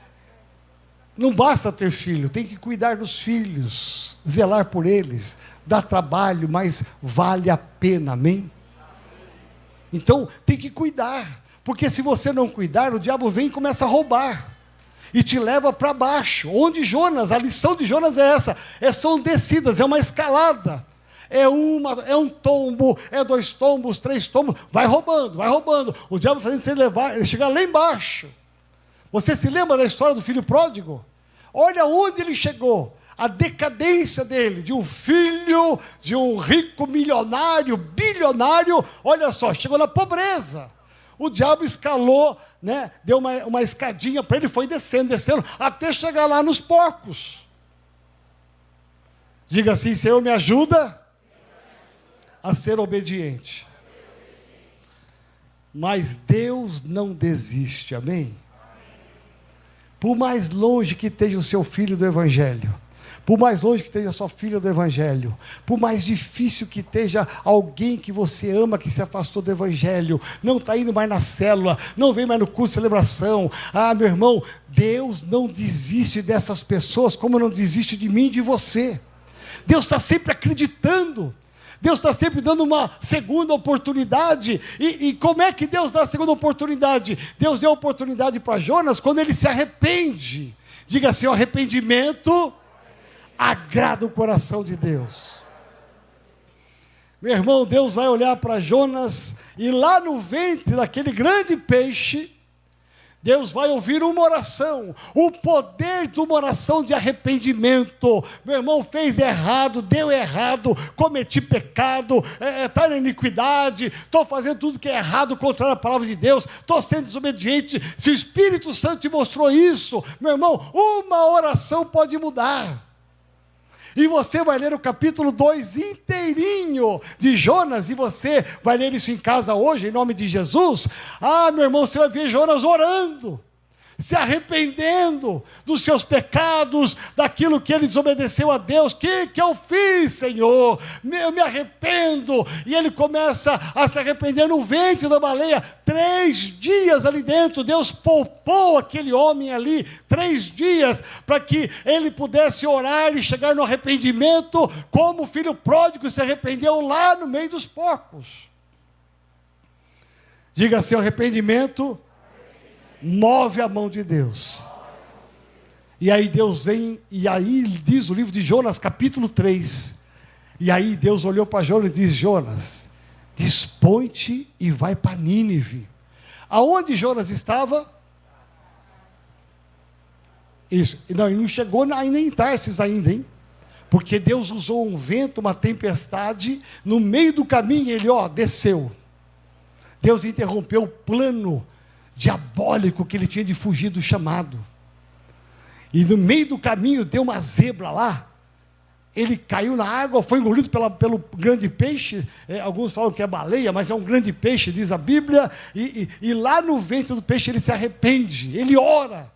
não basta ter filho, tem que cuidar dos filhos, zelar por eles, dá trabalho, mas vale a pena, amém? Então tem que cuidar, porque se você não cuidar, o diabo vem e começa a roubar, e te leva para baixo. Onde Jonas, a lição de Jonas é essa, são descidas, é uma escalada. É um tombo, 2 tombos, 3 tombos, vai roubando. O diabo fazendo você levar, ele chega lá embaixo. Você se lembra da história do filho pródigo? Olha onde ele chegou, a decadência dele, de um filho, de um rico milionário, bilionário, olha só, chegou na pobreza. O diabo escalou, deu uma escadinha para ele, foi descendo, até chegar lá nos porcos. Diga assim: Senhor, me ajuda a ser obediente. Mas Deus não desiste, amém? Por mais longe que esteja o seu filho do evangelho, por mais longe que esteja a sua filha do evangelho, por mais difícil que esteja alguém que você ama, que se afastou do evangelho, não está indo mais na célula, não vem mais no curso de celebração, meu irmão, Deus não desiste dessas pessoas, como não desiste de mim e de você. Deus está sempre acreditando, Deus está sempre dando uma segunda oportunidade. E como é que Deus dá a segunda oportunidade? Deus deu a oportunidade para Jonas quando ele se arrepende. Diga assim: o arrependimento agrada o coração de Deus. Meu irmão, Deus vai olhar para Jonas, e lá no ventre daquele grande peixe, Deus vai ouvir uma oração, o poder de uma oração de arrependimento. Meu irmão, fez errado, deu errado, cometi pecado, está na iniquidade, estou fazendo tudo que é errado, contrário à palavra de Deus, estou sendo desobediente. Se o Espírito Santo te mostrou isso, meu irmão, uma oração pode mudar. E você vai ler o capítulo 2 inteirinho de Jonas, e você vai ler isso em casa hoje, em nome de Jesus. Meu irmão, você vai ver Jonas orando, se arrependendo dos seus pecados, daquilo que ele desobedeceu a Deus. Que eu fiz, Senhor? Eu me arrependo. E ele começa a se arrepender no ventre da baleia. 3 dias ali dentro, Deus poupou aquele homem ali, 3 dias, para que ele pudesse orar e chegar no arrependimento, como o filho pródigo se arrependeu lá no meio dos porcos. Diga assim: o arrependimento move a mão de Deus. E aí Deus vem, e aí diz o livro de Jonas, capítulo 3, e aí Deus olhou para Jonas e disse: Jonas, dispõe-te e vai para Nínive. Aonde Jonas estava? Isso, não, ele não chegou ainda em Tarsis ainda, hein? Porque Deus usou um vento, uma tempestade, no meio do caminho ele desceu. Deus interrompeu o plano diabólico que ele tinha de fugir do chamado. E no meio do caminho deu uma zebra lá, ele caiu na água, foi engolido pelo grande peixe. Alguns falam que é baleia, mas é um grande peixe, diz a Bíblia. E lá no ventre do peixe ele se arrepende, ele ora.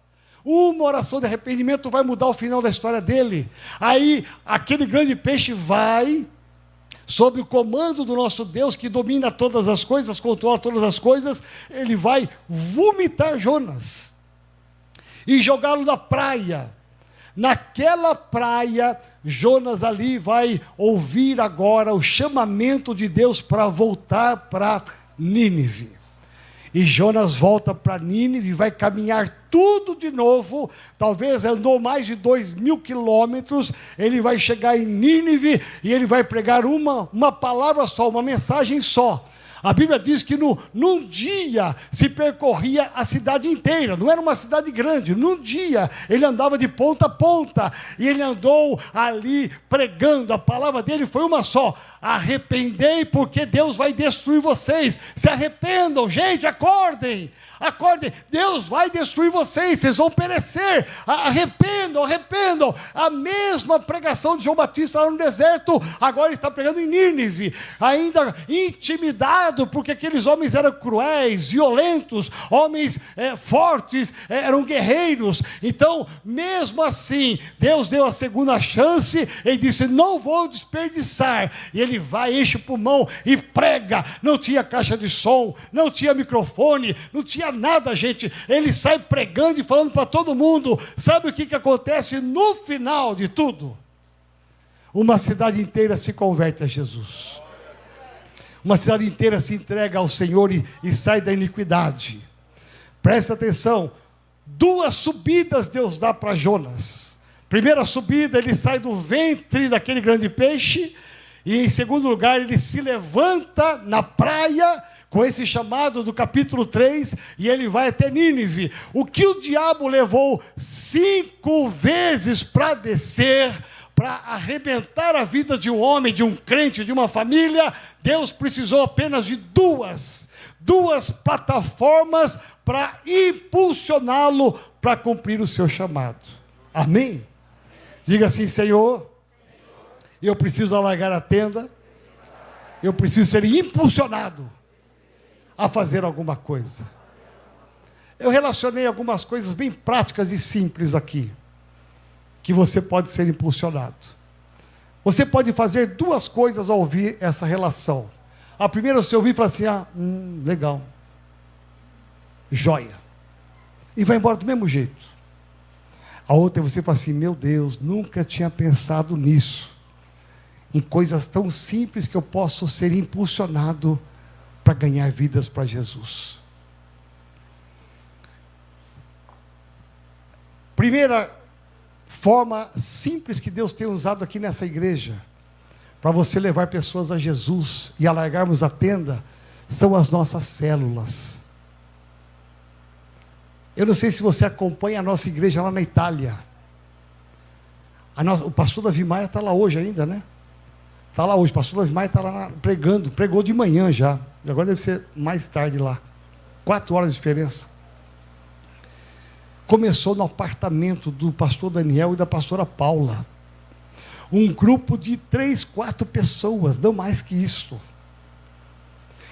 Uma oração de arrependimento vai mudar o final da história dele. Aí aquele grande peixe vai, sob o comando do nosso Deus, que domina todas as coisas, controla todas as coisas, ele vai vomitar Jonas e jogá-lo na praia. Naquela praia, Jonas ali vai ouvir agora o chamamento de Deus para voltar para Nínive. E Jonas volta para Nínive, vai caminhar tudo de novo, talvez andou mais de 2.000 quilômetros, ele vai chegar em Nínive e ele vai pregar uma palavra só, uma mensagem só. A Bíblia diz que num dia se percorria a cidade inteira, não era uma cidade grande, num dia ele andava de ponta a ponta, e ele andou ali pregando, a palavra dele foi uma só: arrependei, porque Deus vai destruir vocês, se arrependam, gente, acordem, Deus vai destruir vocês, vocês vão perecer, arrependam, a mesma pregação de João Batista lá no deserto, agora está pregando em Nínive, ainda intimidado, porque aqueles homens eram cruéis, violentos, homens fortes, eram guerreiros. Então, mesmo assim, Deus deu a segunda chance, ele disse: não vou desperdiçar, e ele vai, enche o pulmão e prega. Não tinha caixa de som, não tinha microfone, não tinha nada, gente. Ele sai pregando e falando para todo mundo. Sabe o que acontece no final de tudo? Uma cidade inteira se converte a Jesus. Uma cidade inteira se entrega ao Senhor e sai da iniquidade. Presta atenção, 2 subidas Deus dá para Jonas. Primeira subida, ele sai do ventre daquele grande peixe, e em segundo lugar, ele se levanta na praia, com esse chamado do capítulo 3, e ele vai até Nínive. O que o diabo levou 5 vezes para descer, para arrebentar a vida de um homem, de um crente, de uma família, Deus precisou apenas de duas plataformas para impulsioná-lo para cumprir o seu chamado. Amém? Diga assim: Senhor, eu preciso alargar a tenda, eu preciso ser impulsionado a fazer alguma coisa. Eu relacionei algumas coisas bem práticas e simples aqui, que você pode ser impulsionado. Você pode fazer 2 coisas ao ouvir essa relação. A primeira, você ouvir e falar assim: legal, joia, e vai embora do mesmo jeito. A outra, você fala assim: meu Deus, nunca tinha pensado nisso, em coisas tão simples que eu posso ser impulsionado para ganhar vidas para Jesus. Primeira forma simples que Deus tem usado aqui nessa igreja, para você levar pessoas a Jesus e alargarmos a tenda, são as nossas células. Eu não sei se você acompanha a nossa igreja lá na Itália. O pastor Davi Maia está lá hoje ainda, né? Está lá hoje, o pastor Davi Maia está lá pregando, pregou de manhã já, agora deve ser mais tarde lá, 4 horas de diferença. Começou no apartamento do pastor Daniel e da pastora Paula, um grupo de 3, 4 pessoas, não mais que isso,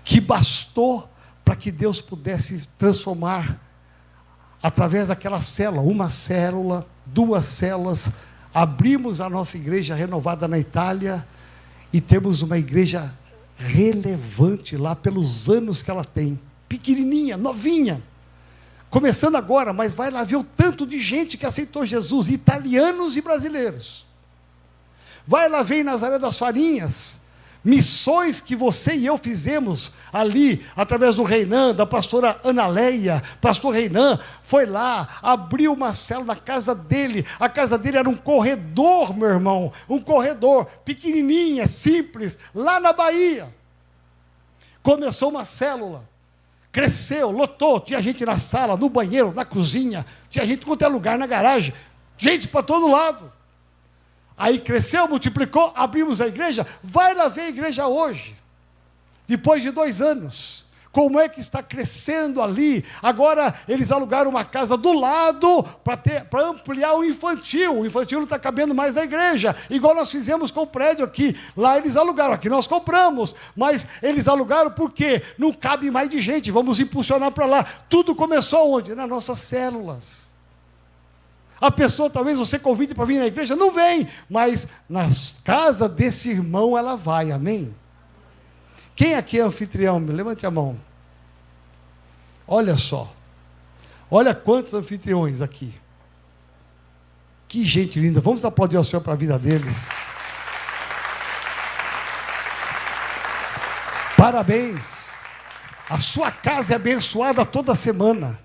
que bastou para que Deus pudesse transformar, através daquela célula, uma célula, 2 células, abrimos a nossa igreja renovada na Itália, e temos uma igreja relevante lá pelos anos que ela tem, pequenininha, novinha, começando agora, mas vai lá ver o tanto de gente que aceitou Jesus, italianos e brasileiros. Vai lá ver em Nazaré das Farinhas, missões que você e eu fizemos ali, através do Reinan, da pastora Ana Leia. Pastor Reinan foi lá, abriu uma célula na casa dele. A casa dele era um corredor, meu irmão, um corredor, pequenininha, simples, lá na Bahia. Começou uma célula, cresceu, lotou, tinha gente na sala, no banheiro, na cozinha, tinha gente em qualquer lugar, na garagem, gente para todo lado. Aí cresceu, multiplicou, abrimos a igreja. Vai lá ver a igreja hoje, depois de 2 anos, como é que está crescendo ali. Agora eles alugaram uma casa do lado para ampliar o infantil não está cabendo mais na igreja, igual nós fizemos com o prédio aqui. Lá eles alugaram, aqui nós compramos, mas eles alugaram porque não cabe mais de gente, vamos impulsionar para lá. Tudo começou onde? Nas nossas células. A pessoa, talvez você convide para vir na igreja, não vem, mas na casa desse irmão ela vai, amém? Quem aqui é anfitrião? Levante a mão. Olha só, olha quantos anfitriões aqui. Que gente linda, vamos aplaudir ao Senhor para a vida deles. Parabéns, a sua casa é abençoada toda semana.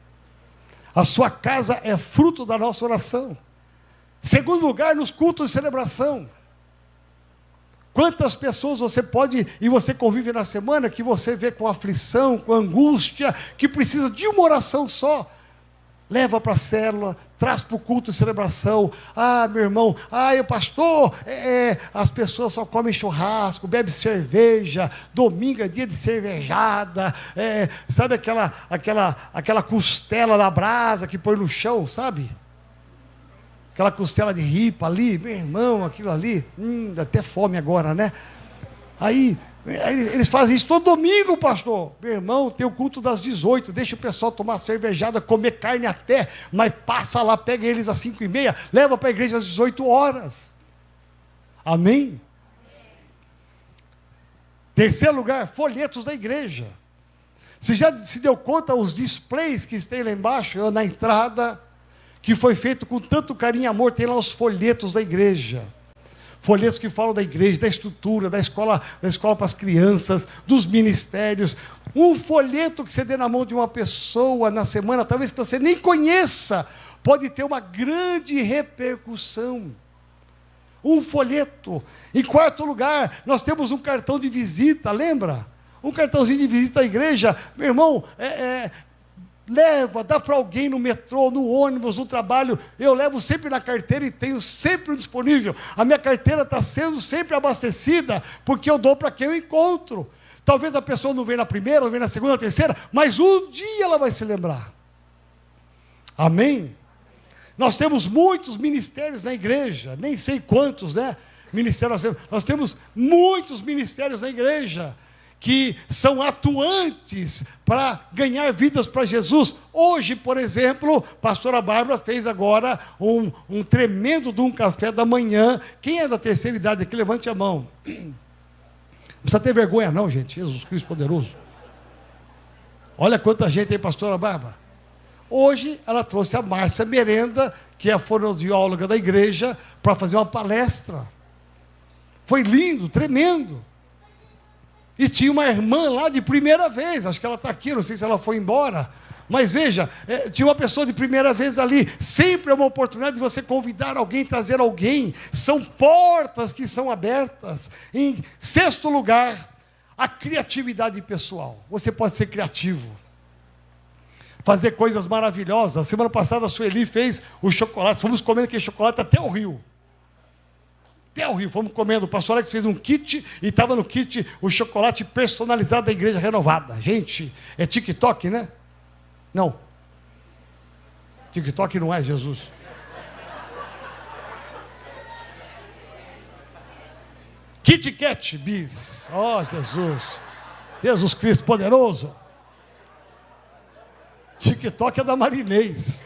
A sua casa é fruto da nossa oração. Segundo lugar, nos cultos de celebração. Quantas pessoas você pode, e você convive na semana, que você vê com aflição, com angústia, que precisa de uma oração só. Leva para a célula, traz para o culto de celebração. Ah, meu irmão, pastor, as pessoas só comem churrasco, bebem cerveja, domingo é dia de cervejada, sabe aquela costela na brasa que põe no chão, sabe? Aquela costela de ripa ali, meu irmão, aquilo ali, dá até fome agora, né? Aí eles fazem isso todo domingo, pastor. Meu irmão, tem o culto das 18, deixa o pessoal tomar cervejada, comer carne até, mas passa lá, pega eles às 5h30, leva para a igreja às 18 horas. Amém? Terceiro lugar, folhetos da igreja. Você já se deu conta os displays que tem lá embaixo, na entrada, que foi feito com tanto carinho e amor, tem lá os folhetos da igreja. Folhetos que falam da igreja, da estrutura, da escola para as crianças, dos ministérios. Um folheto que você dê na mão de uma pessoa na semana, talvez que você nem conheça, pode ter uma grande repercussão. Um folheto. Em quarto lugar, nós temos um cartão de visita, lembra? Um cartãozinho de visita à igreja. Meu irmão, leva, dá para alguém no metrô, no ônibus, no trabalho. Eu levo sempre na carteira e tenho sempre disponível. A minha carteira está sendo sempre abastecida, porque eu dou para quem eu encontro. Talvez a pessoa não venha na primeira, não venha na segunda, na terceira, mas um dia ela vai se lembrar. Amém? Nós temos muitos ministérios na igreja, nem sei quantos, né? Ministérios, nós temos muitos ministérios na igreja, que são atuantes para ganhar vidas para Jesus. Hoje, por exemplo, a pastora Bárbara fez agora um tremendo de um café da manhã. Quem é da terceira idade aqui, levante a mão. Não precisa ter vergonha não, gente. Jesus Cristo poderoso. Olha quanta gente aí, pastora Bárbara. Hoje, ela trouxe a Márcia Merenda, que é a fonoaudióloga da igreja, para fazer uma palestra. Foi lindo, tremendo. E tinha uma irmã lá de primeira vez, acho que ela está aqui, não sei se ela foi embora, mas veja, tinha uma pessoa de primeira vez ali. Sempre é uma oportunidade de você convidar alguém, trazer alguém. São portas que são abertas. Em sexto lugar, a criatividade pessoal. Você pode ser criativo, fazer coisas maravilhosas. Semana passada a Sueli fez o chocolate, fomos comendo aquele chocolate até o Rio. Até o Rio, fomos comendo. O pastor Alex fez um kit e estava no kit o chocolate personalizado da Igreja Renovada. Gente, é TikTok, né? Não. TikTok não é, Jesus. Kit Kat Bis. Oh, Jesus. Jesus Cristo poderoso. TikTok é da Marinês.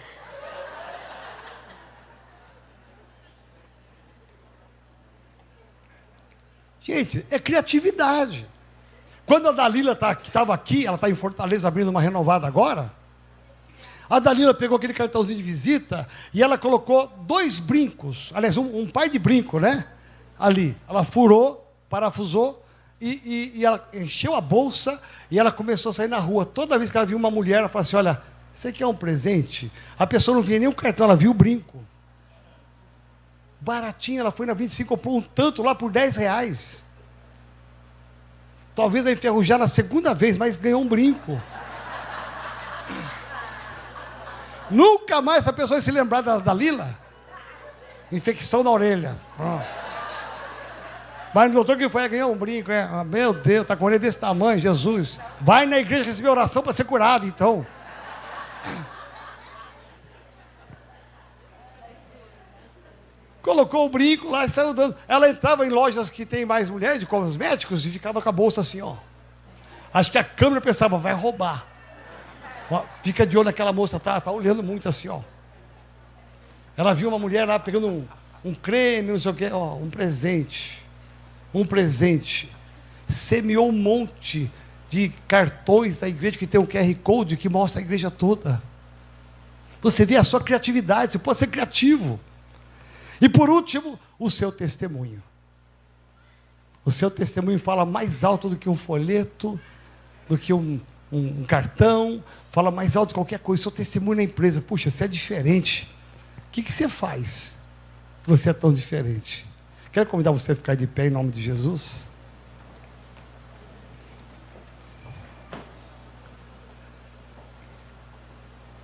Gente, é criatividade. Quando a Dalila que estava aqui, ela está em Fortaleza abrindo uma renovada agora, a Dalila pegou aquele cartãozinho de visita e ela colocou 2 brincos, aliás, um par de brinco, né? Ali. Ela furou, parafusou e ela encheu a bolsa e ela começou a sair na rua. Toda vez que ela viu uma mulher, ela falou assim: olha, isso aqui é um presente. A pessoa não via nem o cartão, ela viu o brinco. Baratinha, ela foi na 25, comprou um tanto lá por R$10. Talvez a enferrujar na segunda vez, mas ganhou um brinco. Nunca mais essa pessoa vai se lembrar da Dalila. Infecção na orelha. Vai no doutor que foi ganhar um brinco. Meu Deus, está com a orelha desse tamanho, Jesus. Vai na igreja receber oração para ser curado, então. Colocou o brinco lá e saiu dando. Ela entrava em lojas que tem mais mulheres, de cosméticos, e ficava com a bolsa assim, ó. Acho que a câmera pensava, vai roubar. Ó, fica de olho naquela moça, tá olhando muito assim, ó. Ela viu uma mulher lá pegando um creme, não sei o quê, ó, um presente. Um presente. Semeou um monte de cartões da igreja que tem um QR Code que mostra a igreja toda. Você vê a sua criatividade, você pode ser criativo. E por último, o seu testemunho. O seu testemunho fala mais alto do que um folheto, do que um cartão, fala mais alto que qualquer coisa. O seu testemunho na empresa, puxa, você é diferente. O que você faz que você é tão diferente? Quero convidar você a ficar de pé em nome de Jesus.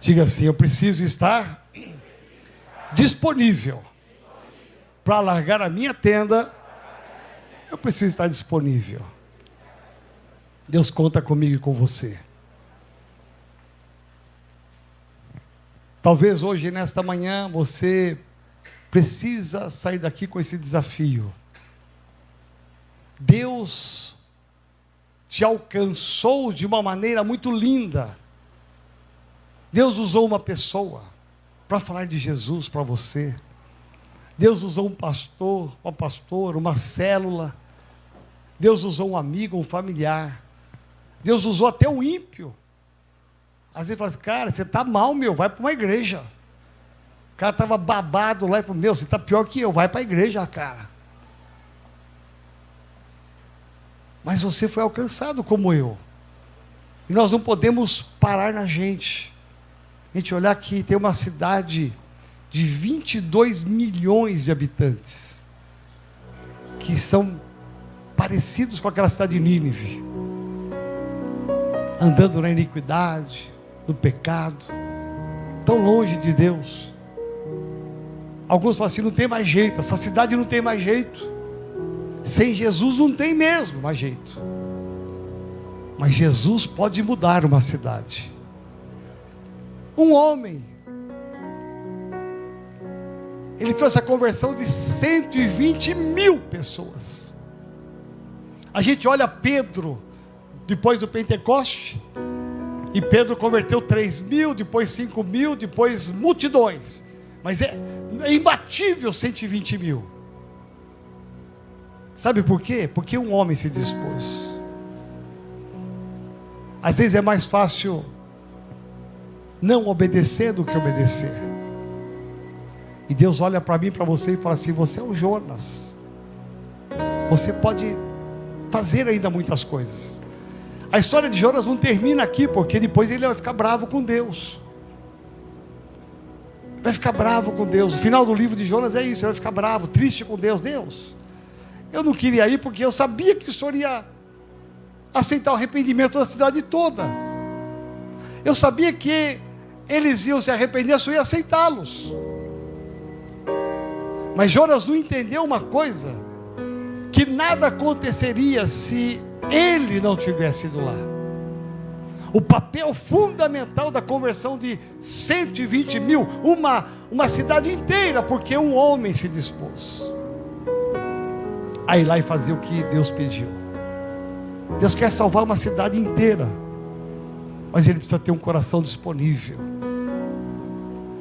Diga assim: eu preciso estar disponível para largar a minha tenda. Eu preciso estar disponível. Deus conta comigo e com você. Talvez hoje, nesta manhã, você precisa sair daqui com esse desafio. Deus te alcançou de uma maneira muito linda. Deus usou uma pessoa para falar de Jesus para você. Deus usou um pastor, uma pastora, uma célula. Deus usou um amigo, um familiar. Deus usou até um ímpio. Às vezes fala assim: cara, você está mal, meu, vai para uma igreja. O cara estava babado lá e falou: meu, você está pior que eu, vai para a igreja, cara. Mas você foi alcançado como eu. E nós não podemos parar na gente. A gente olhar aqui, tem uma cidade de 22 milhões de habitantes, que são parecidos com aquela cidade de Nínive, andando na iniquidade, no pecado, tão longe de Deus. Alguns falam assim: não tem mais jeito, essa cidade não tem mais jeito, sem Jesus não tem mesmo mais jeito. Mas Jesus pode mudar uma cidade. Um homem, ele trouxe a conversão de 120 mil pessoas. A gente olha Pedro, depois do Pentecoste, e Pedro converteu 3 mil, depois 5 mil, depois multidões. Mas é imbatível 120 mil. Sabe por quê? Porque um homem se dispôs. Às vezes é mais fácil não obedecer do que obedecer. E Deus olha para mim e para você e fala assim: você é o Jonas. Você pode fazer ainda muitas coisas. A história de Jonas não termina aqui, porque depois ele vai ficar bravo com Deus. Vai ficar bravo com Deus. O final do livro de Jonas é isso: ele vai ficar bravo, triste com Deus. Deus, eu não queria ir porque eu sabia que o Senhor ia aceitar o arrependimento da cidade toda. Eu sabia que eles iam se arrepender, o Senhor ia aceitá-los. Mas Jonas não entendeu uma coisa: que nada aconteceria se ele não tivesse ido lá. O papel fundamental da conversão de 120 mil, uma cidade inteira, porque um homem se dispôs a ir lá e fazer o que Deus pediu. Deus quer salvar uma cidade inteira, mas Ele precisa ter um coração disponível,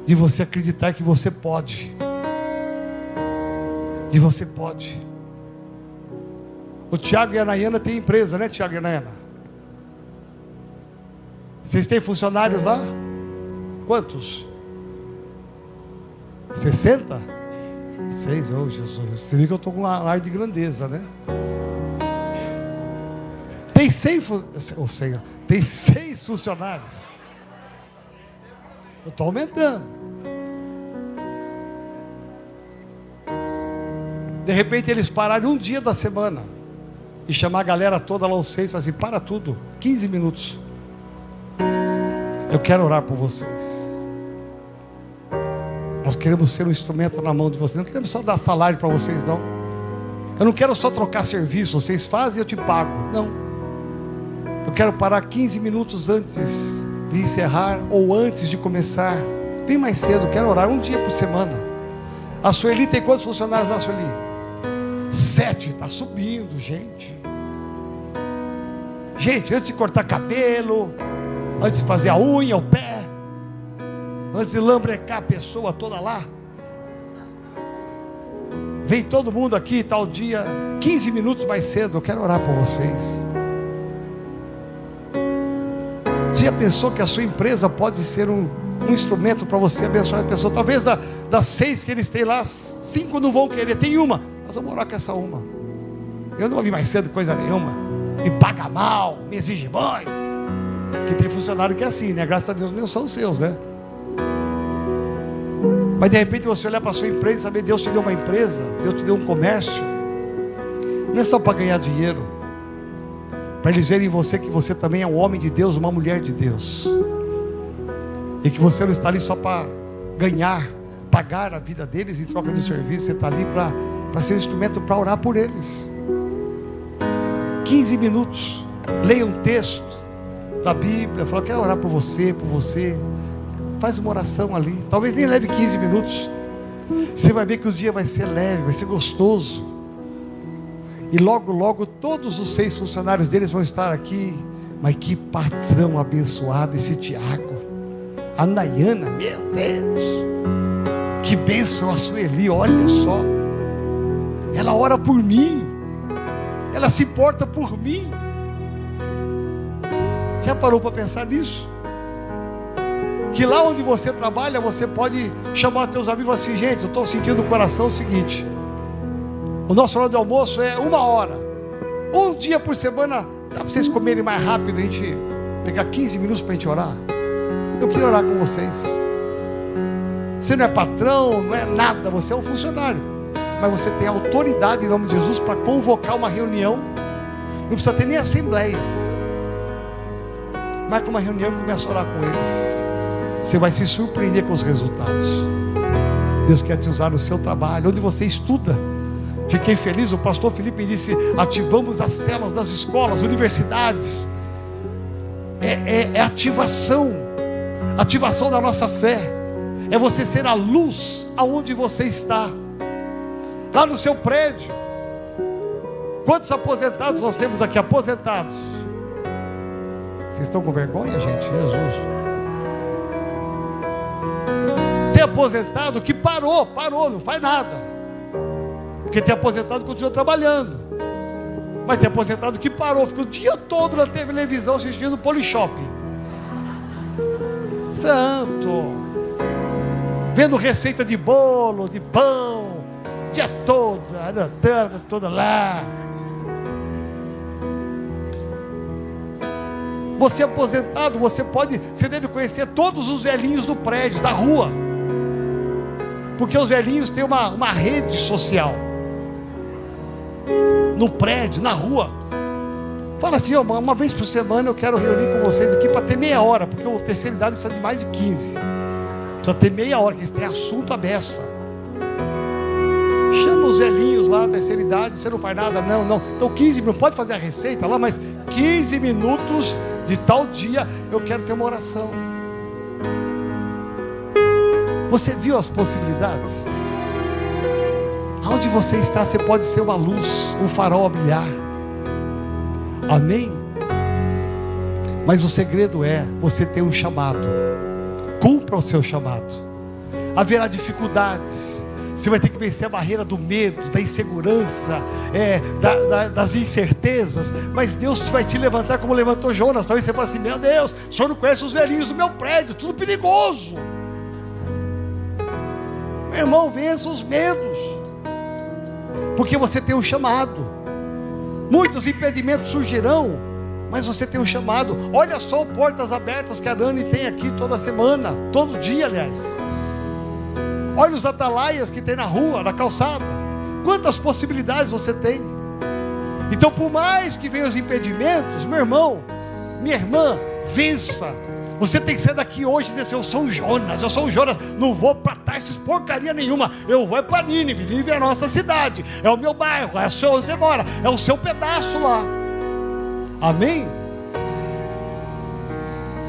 de você acreditar que você pode, de você pode. O Tiago e a Nayana têm empresa, né, Tiago e a Nayana? Vocês têm funcionários lá? Quantos? 60? 6, oh Jesus. Você viu que eu estou com um ar de grandeza, né? Tem 6 funcionários. Eu estou aumentando. De repente eles pararam um dia da semana e chamar a galera toda lá, os 6, assim: para tudo, 15 minutos. Eu quero orar por vocês. Nós queremos ser um instrumento na mão de vocês. Não queremos só dar salário para vocês, não. Eu não quero só trocar serviço. Vocês fazem e eu te pago. Não. Eu quero parar 15 minutos antes de encerrar ou antes de começar. Bem mais cedo. Quero orar um dia por semana. A Sueli tem quantos funcionários na Sueli? 7. Está subindo, gente. Gente, antes de cortar cabelo, antes de fazer a unha, o pé, antes de lambrecar a pessoa toda lá, vem todo mundo aqui tal dia, 15 minutos mais cedo, eu quero orar por vocês. Você já pensou que a sua empresa pode ser um instrumento para você abençoar a pessoa? Talvez das 6 que eles têm lá, 5 não vão querer, tem uma, nós vamos orar com essa uma. Eu não vou vir mais cedo coisa nenhuma, me paga mal, me exige banho. Que tem funcionário que é assim, né? Graças a Deus não são os seus, né? Mas de repente você olhar para a sua empresa e saber, Deus te deu uma empresa, Deus te deu um comércio, não é só para ganhar dinheiro, para eles verem em você que você também é um homem de Deus, uma mulher de Deus, e que você não está ali só para ganhar, pagar a vida deles em troca de serviço, você está ali para ser um instrumento para orar por eles. 15 minutos, leia um texto da Bíblia, fala, quero orar por você, faz uma oração ali, talvez nem leve 15 minutos, você vai ver que o dia vai ser leve, vai ser gostoso, e logo, logo, todos os 6 funcionários deles vão estar aqui. Mas que patrão abençoado esse Tiago, a Nayana, meu Deus, que bênção a Sueli, olha só, ela ora por mim, ela se importa por mim. Já parou para pensar nisso? Que lá onde você trabalha, você pode chamar teus amigos e falar assim, gente, eu estou sentindo no coração o seguinte, o nosso horário de almoço é 1 hora, um dia por semana, dá para vocês comerem mais rápido, a gente pegar 15 minutos para a gente orar? Eu queria orar com vocês. Você não é patrão, não é nada, você é um funcionário, mas você tem autoridade em nome de Jesus para convocar uma reunião, não precisa ter nem assembleia, marca uma reunião e começa a orar com eles, você vai se surpreender com os resultados. Deus quer te usar no seu trabalho, onde você estuda. Fiquei feliz, o pastor Felipe disse, ativamos as células das escolas, universidades, é ativação da nossa fé, é você ser a luz aonde você está, lá no seu prédio. Quantos aposentados nós temos aqui, aposentados? Vocês estão com vergonha, gente? Jesus. Tem aposentado que parou, não faz nada. Porque tem aposentado que continua trabalhando. Mas tem aposentado que parou, fica o dia todo na televisão assistindo Polishop. Santo. Vendo receita de bolo, de pão, dia todo, anotando toda lá. Você é aposentado, você deve conhecer todos os velhinhos do prédio, da rua. Porque os velhinhos têm uma rede social. No prédio, na rua. Fala assim, uma vez por semana eu quero reunir com vocês aqui para ter meia hora, porque a terceira idade precisa de mais de 15. Precisa ter meia hora, que eles têm assunto à beça. Chama os velhinhos lá, terceira idade, você não faz nada, não. Então 15 minutos, pode fazer a receita lá, mas 15 minutos de tal dia eu quero ter uma oração. Você viu as possibilidades? Onde você está, você pode ser uma luz, um farol a brilhar. Amém? Mas o segredo é você ter um chamado. Cumpra o seu chamado. Haverá dificuldades. Você vai ter que vencer a barreira do medo, da insegurança, das incertezas. Mas Deus vai te levantar como levantou Jonas. Talvez você fale assim, meu Deus, o senhor não conhece os velhinhos do meu prédio, tudo perigoso. Meu irmão, vença os medos, porque você tem um chamado. Muitos impedimentos surgirão, mas você tem um chamado. Olha só portas abertas que a Dani tem aqui toda semana, todo dia, aliás. Olha os atalaias que tem na rua, na calçada. Quantas possibilidades você tem. Então, por mais que venham os impedimentos, meu irmão, minha irmã, vença. Você tem que sair daqui hoje e dizer assim, eu sou o Jonas, não vou para Tarsis porcaria nenhuma, eu vou para Nínive. Nínive é a nossa cidade, é o meu bairro, é o seu onde você mora, é o seu pedaço lá. Amém?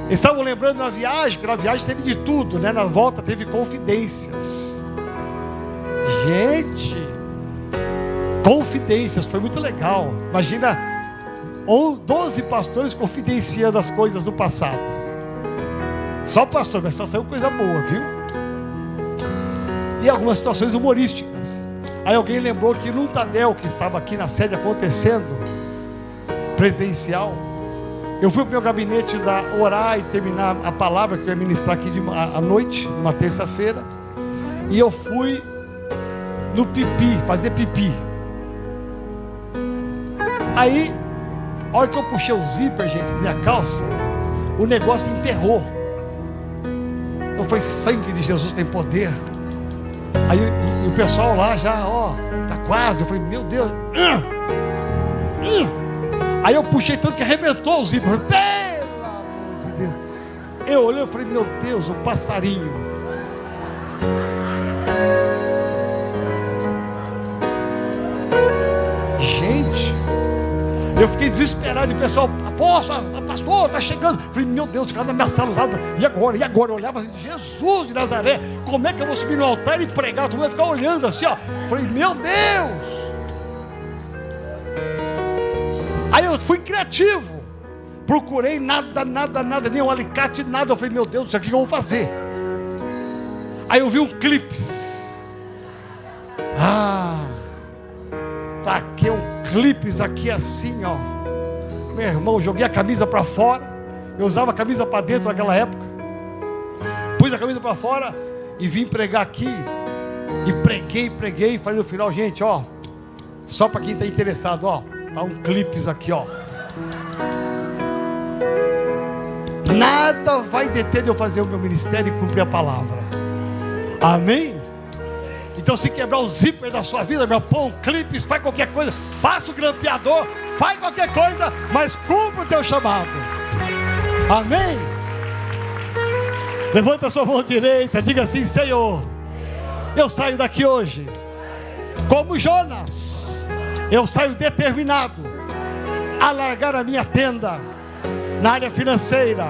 Estavam lembrando na viagem, que na viagem teve de tudo, né? Na volta teve confidências. Gente, confidências, foi muito legal. Imagina 12 pastores confidenciando as coisas do passado. Só pastor, mas só saiu coisa boa, viu? E algumas situações humorísticas. Aí alguém lembrou que num Tadel que estava aqui na sede acontecendo, presencial, eu fui para o meu gabinete orar e terminar a palavra que eu ia ministrar aqui à noite, numa terça-feira, e eu fui no pipi, fazer pipi. Aí, a hora que eu puxei o zíper, gente, minha calça, o negócio emperrou. Então foi sangue de Jesus, tem poder. Aí e o pessoal lá já, ó, tá quase. Eu falei, meu Deus. Aí eu puxei tanto que arrebentou o zíper. Pelo amor de Deus. Eu olhei e falei, meu Deus, o passarinho. Gente, eu fiquei desesperado. E o pessoal, apóstolo, pastor, tá chegando. Eu falei, meu Deus, os caras da minha sala usaram. E agora? E agora? Eu olhava assim, Jesus de Nazaré, como é que eu vou subir no altar e pregar? Todo mundo vai ficar olhando assim, ó. Eu falei, meu Deus. Aí eu fui criativo, procurei nada, nem um alicate, nada. Eu falei, meu Deus, o que eu vou fazer? Aí eu vi um clipes. Tá aqui um clipes aqui assim, ó. Meu irmão, joguei a camisa para fora. Eu usava a camisa para dentro naquela época. Pus a camisa para fora e vim pregar aqui. E preguei. Falei no final, gente, ó, só para quem está interessado, ó, tá um clipes aqui, ó. Nada vai deter de eu fazer o meu ministério e cumprir a palavra. Amém? Então, se quebrar o zíper da sua vida, meu, põe um clipes, faz qualquer coisa, passa o grampeador, faz qualquer coisa, mas cumpra o teu chamado. Amém? Levanta a sua mão direita, diga assim, Senhor, eu saio daqui hoje como Jonas. Eu saio determinado a largar a minha tenda na área financeira,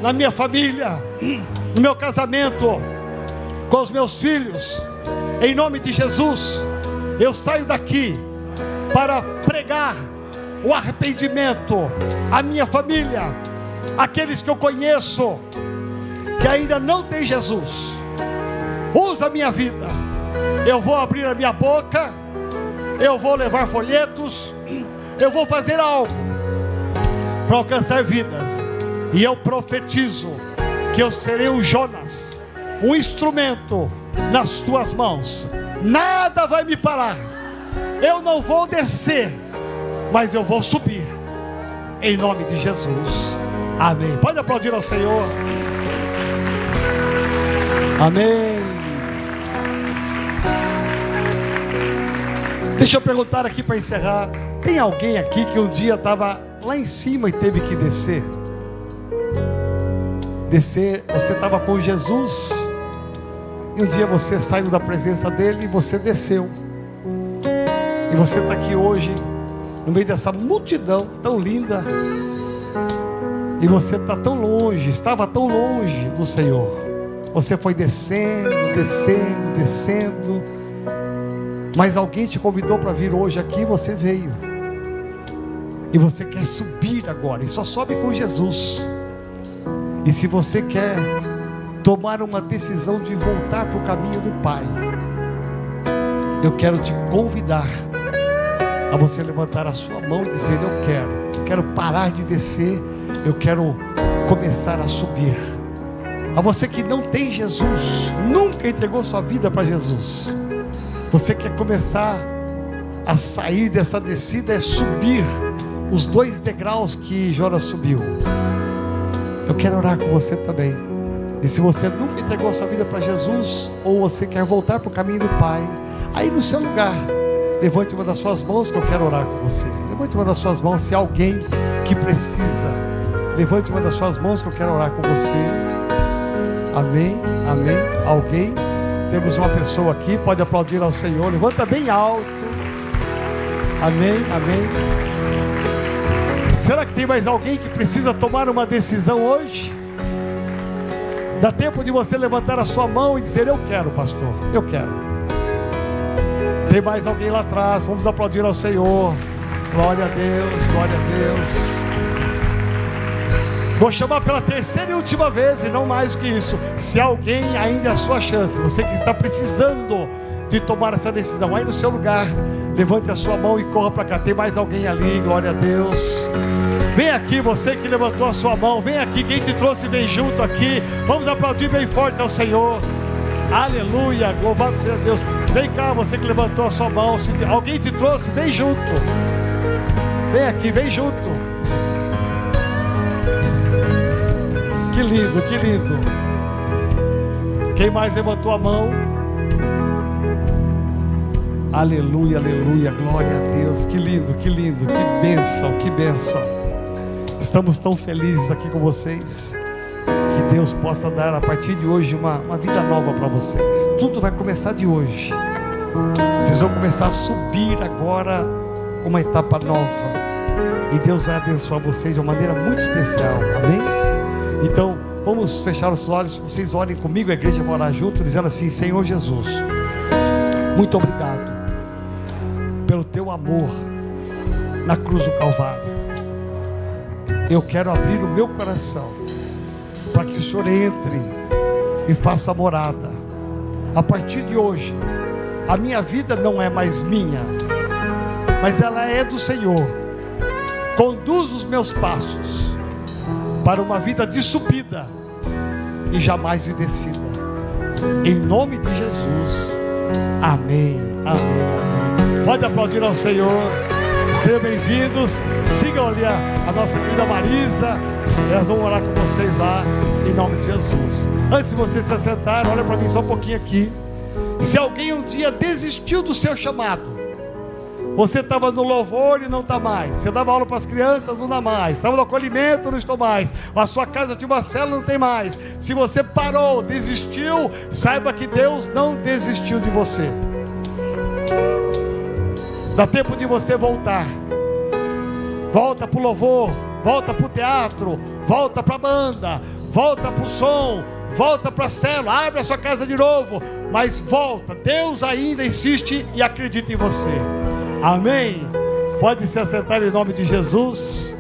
na minha família, no meu casamento, com os meus filhos. Em nome de Jesus, eu saio daqui para pregar o arrependimento à minha família, aqueles que eu conheço que ainda não tem Jesus. Usa a minha vida. Eu vou abrir a minha boca, eu vou levar folhetos, eu vou fazer algo para alcançar vidas. E eu profetizo que eu serei um Jonas, um instrumento nas tuas mãos. Nada vai me parar. Eu não vou descer, mas eu vou subir. Em nome de Jesus. Amém. Pode aplaudir ao Senhor. Amém. Deixa eu perguntar aqui para encerrar. Tem alguém aqui que um dia estava lá em cima e teve que descer? Você estava com Jesus e um dia você saiu da presença dele e você desceu. E você está aqui hoje no meio dessa multidão tão linda. E você está tão longe, estava tão longe do Senhor. Você foi descendo. Mas alguém te convidou para vir hoje aqui e você veio. E você quer subir agora. E só sobe com Jesus. E se você quer tomar uma decisão de voltar para o caminho do Pai, eu quero te convidar a você levantar a sua mão e dizer: eu quero parar de descer, eu quero começar a subir. A você que não tem Jesus, nunca entregou sua vida para Jesus, você quer começar a sair dessa descida, é subir os 2 degraus que Jonas subiu. Eu quero orar com você também. E se você nunca entregou sua vida para Jesus, ou você quer voltar para o caminho do Pai, aí no seu lugar, levante uma das suas mãos que eu quero orar com você. Levante uma das suas mãos, se há alguém que precisa. Levante uma das suas mãos que eu quero orar com você. Amém, amém. Alguém? Temos uma pessoa aqui, pode aplaudir ao Senhor. Levanta bem alto. Amém, amém. Será que tem mais alguém que precisa tomar uma decisão hoje? Dá tempo de você levantar a sua mão e dizer: eu quero, pastor, eu quero. Tem mais alguém lá atrás? Vamos aplaudir ao Senhor. Glória a Deus, glória a Deus. Vou chamar pela terceira e última vez, e não mais do que isso. Se alguém ainda é a sua chance, você que está precisando de de tomar essa decisão. Aí no seu lugar, levante a sua mão e corra para cá. Tem mais alguém ali, glória a Deus. Vem aqui, você que levantou a sua mão, vem aqui, quem te trouxe vem junto aqui. Vamos aplaudir bem forte ao Senhor. Aleluia, louvado seja Deus. Vem cá, você que levantou a sua mão, se alguém te trouxe, vem junto. Vem aqui, vem junto. Que lindo, que lindo. Quem mais levantou a mão? Aleluia, aleluia, glória a Deus. Que lindo, que lindo, que bênção, que bênção. Estamos tão felizes aqui com vocês. Que Deus possa dar a partir de hoje uma vida nova para vocês. Tudo vai começar de hoje. Vocês vão começar a subir agora uma etapa nova. E Deus vai abençoar vocês de uma maneira muito especial. Amém? Então, vamos fechar os olhos. Vocês orem comigo, a igreja vai orar junto, dizendo assim: Senhor Jesus, muito obrigado pelo teu amor na cruz do Calvário. Eu quero abrir o meu coração para que o Senhor entre e faça morada. A partir de hoje, a minha vida não é mais minha, mas ela é do Senhor. Conduz os meus passos para uma vida de subida e jamais de descida. Em nome de Jesus. Amém, amém, amém. Pode aplaudir ao Senhor. Sejam bem-vindos. Sigam ali a nossa querida Marisa. Elas vão orar com vocês lá, em nome de Jesus. Antes de vocês se assentarem, olha para mim só um pouquinho aqui. Se alguém um dia desistiu do seu chamado, você estava no louvor e não está mais, você dava aula para as crianças, não dá mais, estava no acolhimento, não estou mais, a sua casa tinha uma célula, não tem mais. Se você parou, desistiu, saiba que Deus não desistiu de você. Dá tempo de você voltar. Volta para o louvor, volta para o teatro, volta para a banda, volta para o som, volta para a célula, abre a sua casa de novo, mas volta. Deus ainda insiste e acredita em você. Amém? Pode se assentar em nome de Jesus.